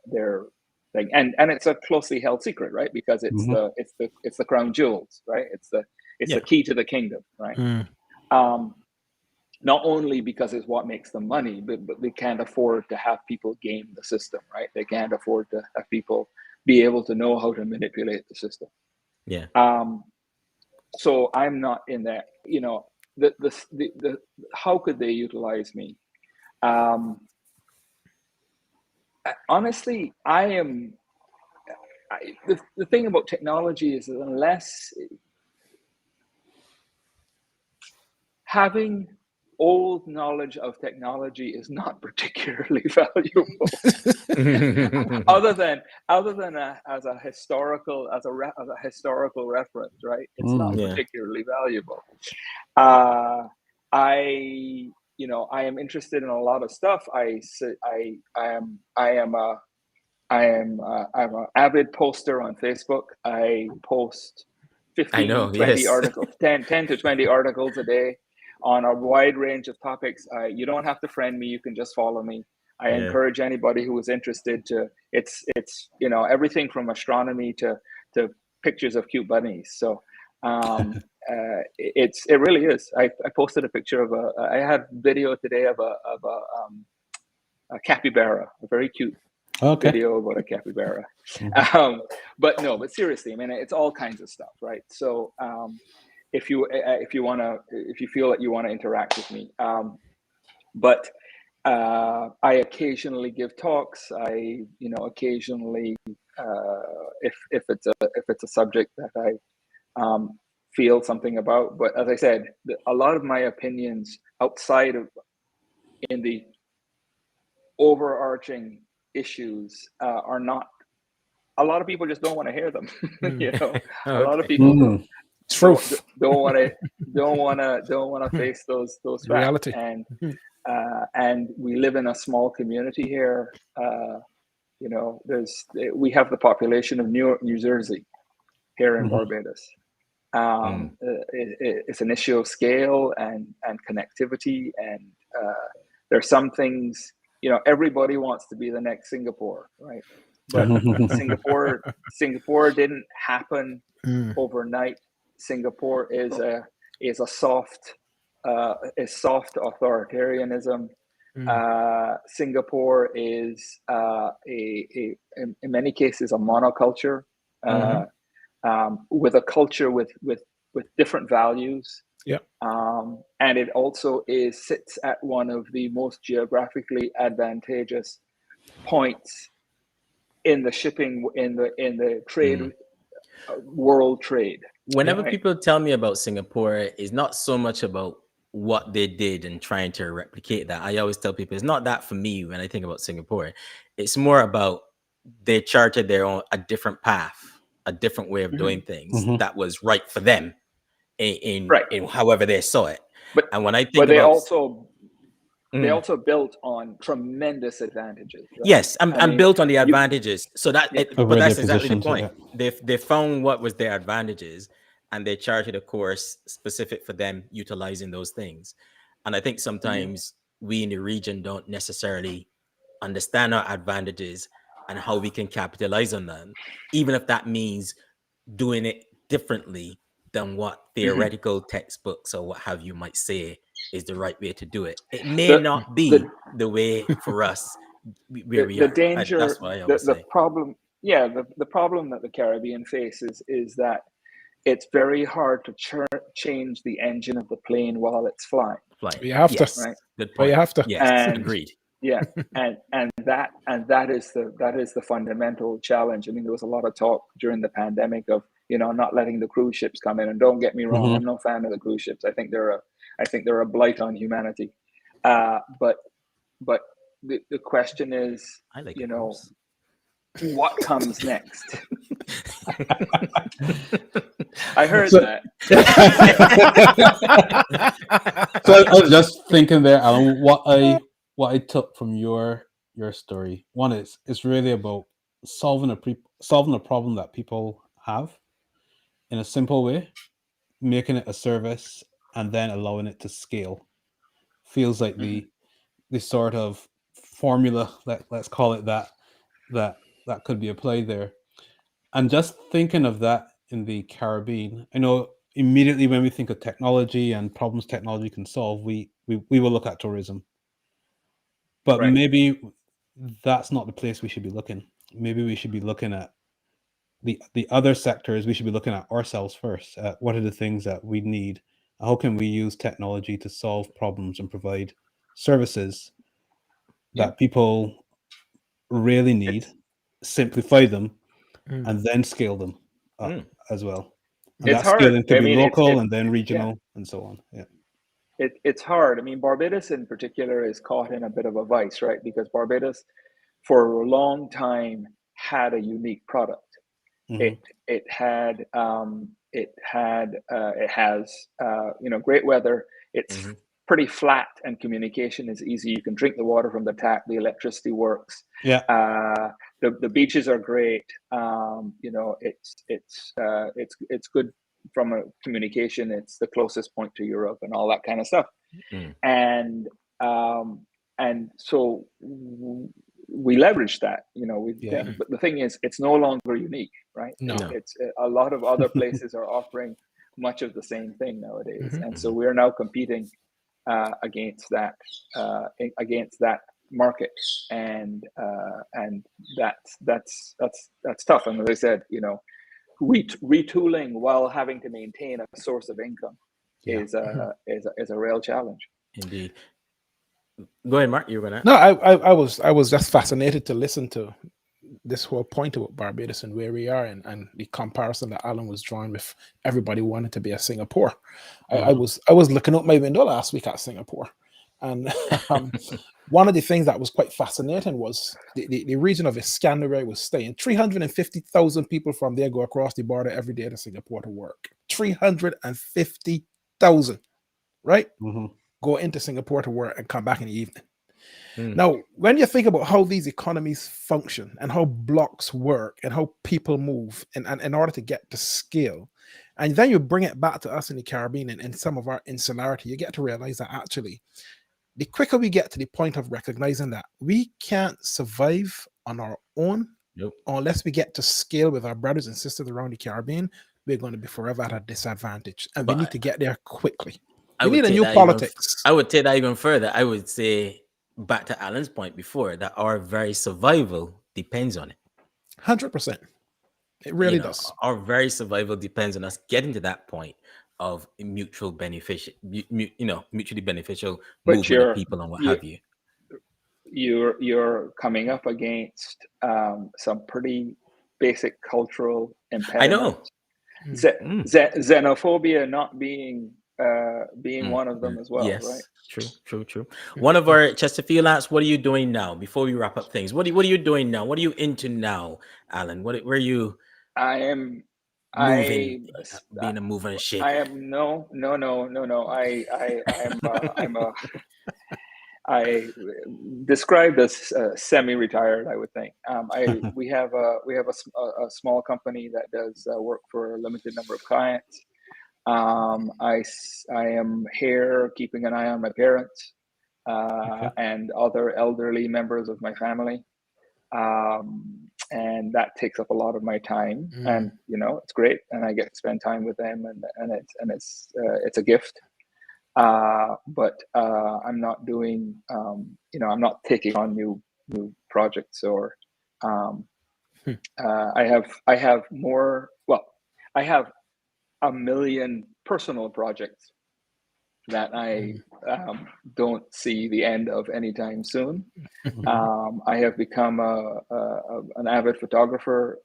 thing, and it's a closely held secret, right? Because it's the crown jewels, right? It's the key to the kingdom, right? Not only because it's what makes them money, but they can't afford to have people game the system, right? They can't afford to have people be able to know how to manipulate the system. So I'm not in that. You know, the how could they utilize me? Honestly, the thing about technology is that unless having old knowledge of technology is not particularly valuable, other than as a historical reference, right? It's not particularly valuable. I am interested in a lot of stuff. I'm an avid poster on Facebook. I post 20 articles, 10 to 20 articles a day on a wide range of topics. You don't have to friend me. You can just follow me. I encourage anybody who is interested to, it's everything from astronomy to pictures of cute bunnies. So it really is. I posted a picture of I had video today of a capybara, a very cute video about a capybara. But seriously, I mean, it's all kinds of stuff, right? So if you feel that you want to interact with me, but I occasionally give talks. I occasionally if it's a subject that I feel something about. But as I said, a lot of my opinions outside of in the overarching issues are not. A lot of people just don't want to hear them. A lot of people don't want to face those facts. Reality. And we live in a small community here. We have the population of New Jersey here in Barbados. It's an issue of scale and connectivity, and there's some things. Everybody wants to be the next Singapore, right? But Singapore didn't happen overnight. Singapore is a soft authoritarianism. Singapore is in many cases a monoculture, with a culture with different values. And it also sits at one of the most geographically advantageous points in the shipping, in the trade world trade. Whenever people tell me about Singapore, it's not so much about what they did and trying to replicate that. I always tell people it's not that for me when I think about Singapore. It's more about they charted their own a different path, a different way of doing things that was right for them in however they saw it. And when I think they about they also built on tremendous advantages. Right? Yes, I'm built on the advantages. So that, but that's exactly the point. Yeah. They found what was their advantages, and they charted a course specific for them utilizing those things. And I think sometimes we in the region don't necessarily understand our advantages and how we can capitalize on them, even if that means doing it differently than what theoretical textbooks or what have you might say is the right way to do it. It may not be the way for us where we are. The danger, that's what I always say. The problem, the problem that the Caribbean faces is that it's very hard to change the engine of the plane while it's flying. You have to, right? Good point. You have to. Yes, and, agreed. Yeah, and that is the fundamental challenge. I mean, there was a lot of talk during the pandemic of not letting the cruise ships come in. And don't get me wrong, I'm no fan of the cruise ships. I think they're a blight on humanity. But the question is, I like what comes next? I heard that. So I was just thinking there, Alan, what I took from your story. One is it's really about solving a problem that people have in a simple way, making it a service, and then allowing it to scale. Feels like the sort of formula, let's call it that could be applied there. And just thinking of that in the Caribbean, I know immediately when we think of technology and problems technology can solve, we will look at tourism. But maybe that's not the place we should be looking. Maybe we should be looking at the other sectors. We should be looking at ourselves first. What are the things that we need? How can we use technology to solve problems and provide services that people really need, simplify them, and then scale them up as well. And it's that hard. scaling could be local and then regional and so on. Yeah. It's hard. I mean, Barbados in particular is caught in a bit of a vice, right? Because Barbados, for a long time, had a unique product. It has great weather. It's pretty flat, and communication is easy. You can drink the water from the tap. The electricity works. Yeah. The beaches are great. It's good from a communication. It's the closest point to Europe and all that kind of stuff. And so we leverage that, but the thing is, it's no longer unique, right? No. It's a lot of other places are offering much of the same thing nowadays. And so we're now competing against that market, and that's tough. And as I said, retooling while having to maintain a source of income is a real challenge. Indeed. Go ahead, Mark. You were gonna. No, I was just fascinated to listen to this whole point about Barbados and where we are, and the comparison that Alan was drawing with everybody wanting to be a Singapore. I was looking out my window last week at Singapore, and one of the things that was quite fascinating was the region of Iskandar where I was staying. 350,000 people from there go across the border every day to Singapore to work. 350,000, right? Go into Singapore to work and come back in the evening. Now, when you think about how these economies function and how blocks work and how people move in order to get to scale, and then you bring it back to us in the Caribbean and some of our insularity, you get to realize that actually, the quicker we get to the point of recognizing that we can't survive on our own unless we get to scale with our brothers and sisters around the Caribbean, we're going to be forever at a disadvantage. And we need to get there quickly. We need a new politics. I would take that even further. I would say, back to Alan's point before, that our very survival depends on it. 100%. It really does. Our very survival depends on us getting to that point of mutually beneficial movement of people and what have you. You're coming up against some pretty basic cultural I impediments. know. Xenophobia not being one of them as well, Yes, right? true. One of our Chesterfield asks, "What are you doing now?" Before we wrap up things, what are you doing now? What are you into now, Alan? Where are you I am. moving, being a mover and shaker? I am no. I described as semi-retired, I would think. We have a small company that does work for a limited number of clients. I am here keeping an eye on my parents and other elderly members of my family, and that takes up a lot of my time. And it's great, and I get to spend time with them, and it's a gift. But I'm not doing, I'm not taking on new projects, or I have more. Well, I have a million personal projects that I don't see the end of anytime soon. I have become an avid photographer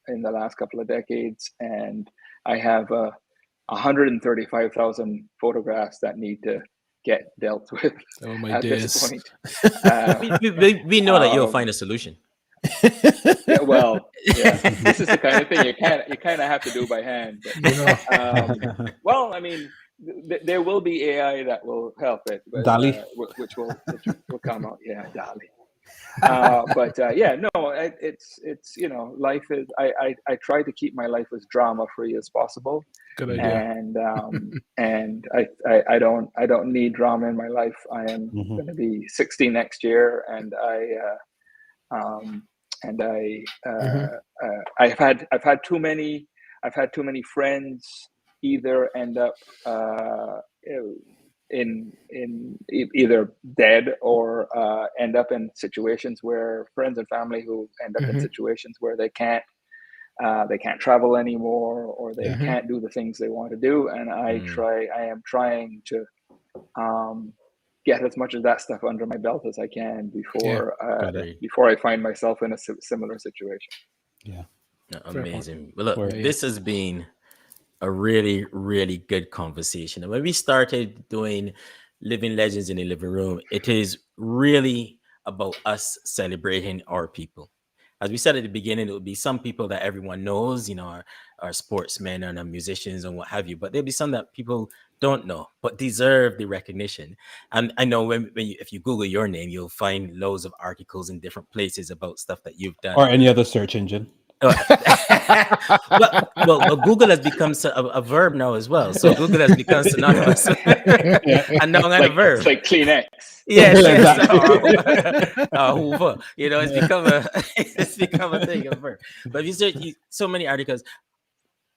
in the last couple of decades, and I have 135,000 photographs that need to get dealt with at this point. We know that you'll find a solution. This is the kind of thing you kind of have to do by hand. But, well, I mean, there will be AI that will help it, but, DALL-E. which will come out. Yeah, DALL-E. It's life is. I try to keep my life as drama free as possible. Good idea. And I don't need drama in my life. I am going to be 60 next year, and I've had too many friends either end up in either dead, or end up in situations where friends and family who end up in situations where they can't travel anymore, or they can't do the things they want to do. And I am trying to get as much of that stuff under my belt as I can before I find myself in a similar situation. Yeah. Amazing. Well, look, this has been a really, really good conversation. And when we started doing Living Legends in the Living Room, it is really about us celebrating our people. As we said at the beginning, it would be some people that everyone knows, our sportsmen and our musicians and what have you, but there'll be some that people don't know, but deserve the recognition. And I know if you Google your name, you'll find loads of articles in different places about stuff that you've done. Or any other search engine. well, Google has become a verb now as well. So Google has become synonymous. And now I'm a verb. It's like Kleenex. Yes. Hoover. It's become a thing, a verb. But you search so many articles.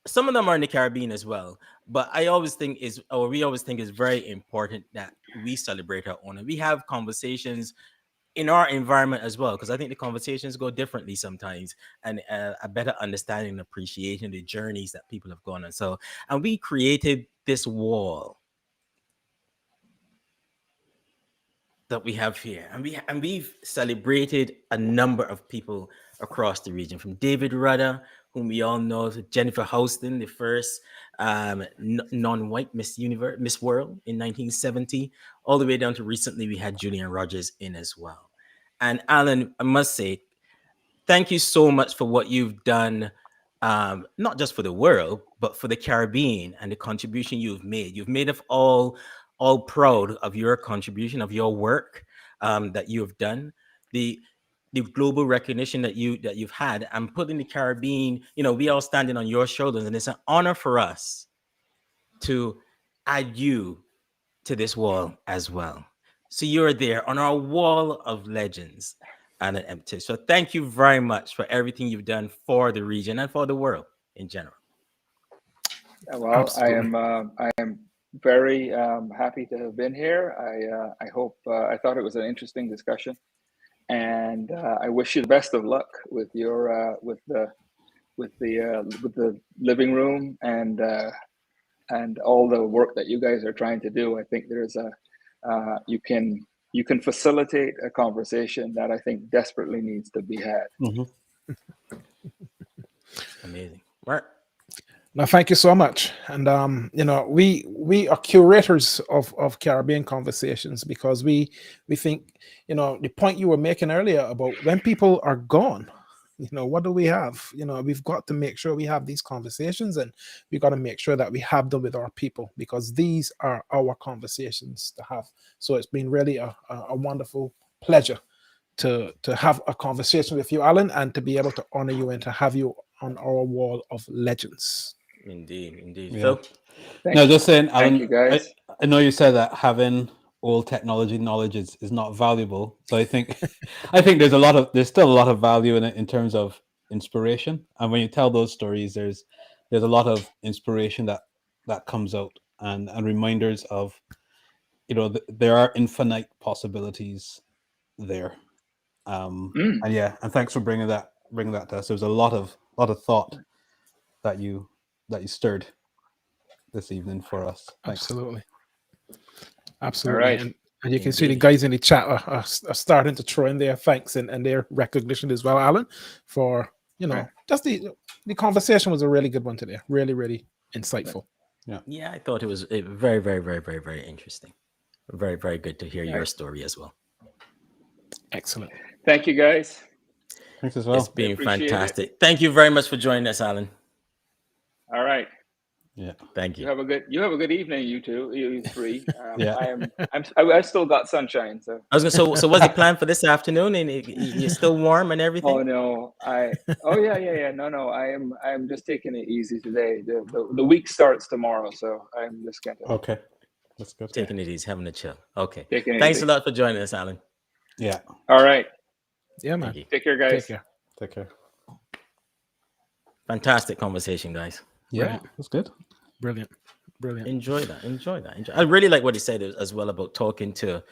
Some of them are in the Caribbean as well. But we always think it's very important that we celebrate our own. And we have conversations in our environment as well, because I think the conversations go differently sometimes, and a better understanding and appreciation of the journeys that people have gone on. So, and we created this wall that we have here, and we've celebrated a number of people across the region, from David Rudder, whom we all know, to Jennifer Houston, the first non-white Miss World in 1970, all the way down to recently we had Julian Rogers in as well. And Alan, I must say, thank you so much for what you've done, not just for the world, but for the Caribbean, and the contribution you've made. You've made us all proud of your contribution, of your work that you have done, the global recognition that you've had, and putting the Caribbean, we all standing on your shoulders, and it's an honor for us to add you to this wall as well. So you're there on our wall of legends and an Emtage. So thank you very much for everything you've done for the region and for the world in general. Well, absolutely. I am very happy to have been here. I hope I thought it was an interesting discussion, and I wish you the best of luck with your with the living room and all the work that you guys are trying to do. I think there's you can facilitate a conversation that I think desperately needs to be had. Amazing. Mark. No, thank you so much. And we are curators of Caribbean conversations because we think, the point you were making earlier about when people are gone, what do we have? We've got to make sure we have these conversations, and we got to make sure that we have them with our people, because these are our conversations to have. So it's been really a wonderful pleasure to have a conversation with you, Alan, and to be able to honor you and to have you on our wall of legends. Indeed. Yeah. Phil? No, just saying, Alan, Thank you, guys. I know you said that having old technology knowledge is not valuable. So I think there's still a lot of value in it in terms of inspiration. And when you tell those stories, there's a lot of inspiration that comes out, and reminders of, there are infinite possibilities there. And thanks for bringing that to us. There's a lot of thought that you stirred this evening for us. Thanks. Absolutely. All right. And you can see the guys in the chat are starting to throw in their thanks and their recognition as well, Alan, for just the conversation was a really good one today. Really, really insightful. Yeah, I thought it was very, very, very, very, very interesting. Very, very good to hear your story as well. Excellent. Thank you, guys. Thanks as well. It's been fantastic. Thank you very much for joining us, Alan. All right. Yeah. Thank you. You have a good evening, you two, you three. Yeah. I still got sunshine, so. I was gonna. So what's the plan for this afternoon? And you're still warm and everything? Oh no, yeah. No. I'm just taking it easy today. The week starts tomorrow, so I'm just going to. Okay. That's good. Taking it easy, having a chill. Okay. Taking it Thanks easy. a lot for joining us, Alan. Yeah. All right. Yeah, man. Take care, guys. Take care. Fantastic conversation, guys. Yeah, that's good. Brilliant. Enjoy that. I really like what he said as well about talking to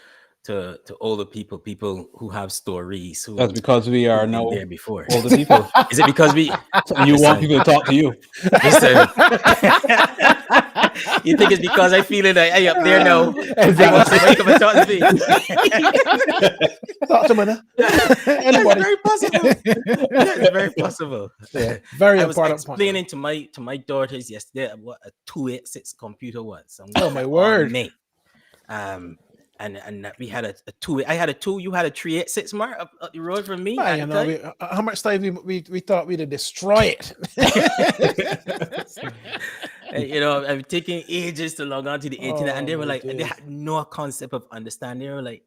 older people who have stories. That's because we are now there before. older people. Is it because we? You want people to talk to you? You think it's because I feel it? Hey, up there now. They want to come and talk to me. Talk to me. Anybody? Very possible. It's very possible. Yeah. Very I was important explaining to my daughters yesterday what a 286 computer was. Oh my word! Me. And we had a 2. I had a 2. You had a 386 mark up the road from me. How much time we thought we'd destroy it. I'm taking ages to log on to the internet, and they were like, they had no concept of understanding. They were like,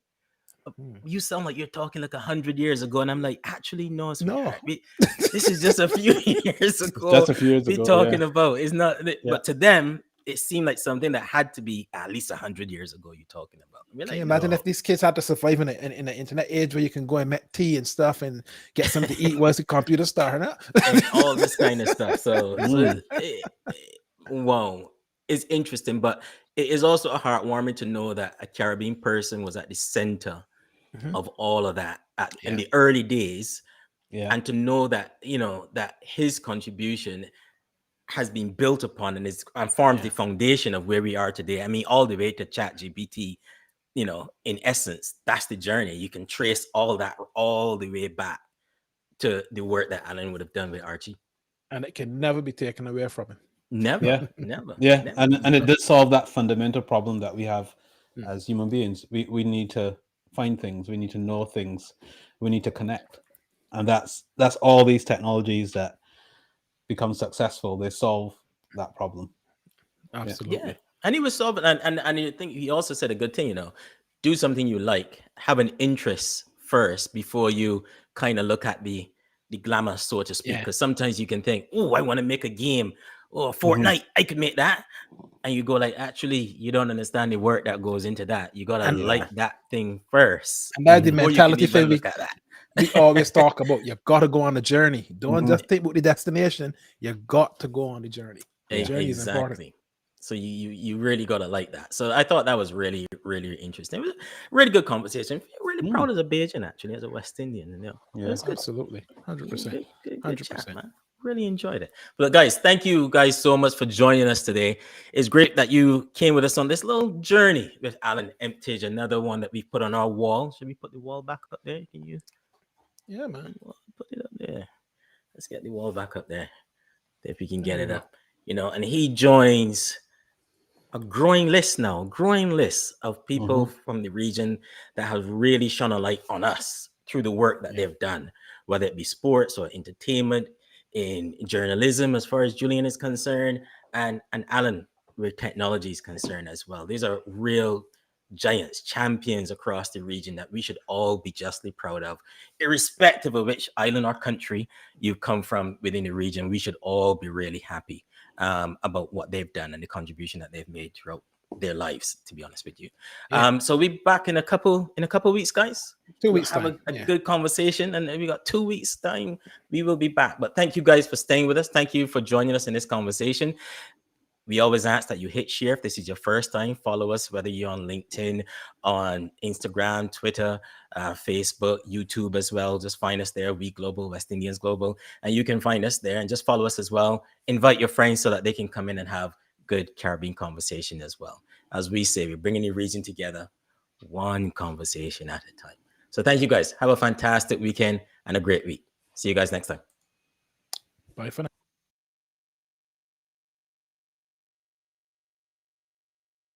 you sound like you're talking like 100 years ago, and I'm like, actually, no. This is just a few years ago. Just a few years ago. We're talking about. It's not, but to them, it seemed like something that had to be at least 100 years ago. You're talking about. Like, can you imagine if these kids had to survive in the internet age where you can go and make tea and stuff and get something to eat whilst the computer starting up and all this kind of stuff. So wow, it's interesting, but it is also heartwarming to know that a Caribbean person was at the center of all of that in the early days, and to know that that his contribution has been built upon and forms the foundation of where we are today. I mean, all the way to ChatGPT. In essence, that's the journey. You can trace all that all the way back to the work that Alan would have done with Archie, and it can never be taken away from him. Never. Yeah. Never. And it did solve that fundamental problem that we have as human beings. We need to find things. We need to know things. We need to connect, and that's all these technologies that become successful. They solve that problem. Absolutely. Yeah. And he was solving, and I think he also said a good thing, do something you like, have an interest first before you kind of look at the glamour, so to speak. Because sometimes you can think, oh, I want to make a game, or Fortnite, I could make that. And you go like, actually, you don't understand the work that goes into that. You got to like that thing first. And that's the mentality thing we always talk about. You got to go on the journey. Don't just think about the destination. You got to go on the journey. The journey is important. So you really got to like that. So I thought that was really, really interesting. It was a really good conversation. Really proud as a Bajan, actually, as a West Indian. That's good. Absolutely. 100%. Good 100%. Chat, man. Really enjoyed it. But guys, thank you guys so much for joining us today. It's great that you came with us on this little journey with Alan Emtage, another one that we put on our wall. Should we put the wall back up there? Can you? Yeah, man. Put it up there. Let's get the wall back up there. if we can get it up, and he joins a growing list of people from the region that have really shone a light on us through the work that they've done, whether it be sports or entertainment, in journalism, as far as Julian is concerned, and Alan, where technology is concerned as well. These are real giants, champions across the region that we should all be justly proud of, irrespective of which island or country you come from within the region. We should all be really happy about what they've done and the contribution that they've made throughout their lives, to be honest with you. So we'll be back in a couple weeks, guys. 2 weeks have time. a good conversation, and we got 2 weeks time. We will be back. But thank you guys for staying with us. Thank you for joining us in this conversation. We always ask that you hit share if this is your first time. Follow us, whether you're on LinkedIn, on Instagram, Twitter, Facebook, YouTube as well. Just find us there, We Global, West Indians Global, and you can find us there. And just follow us as well. Invite your friends so that they can come in and have good Caribbean conversation as well. As we say, we're bringing the region together, one conversation at a time. So thank you guys. Have a fantastic weekend and a great week. See you guys next time. Bye for now.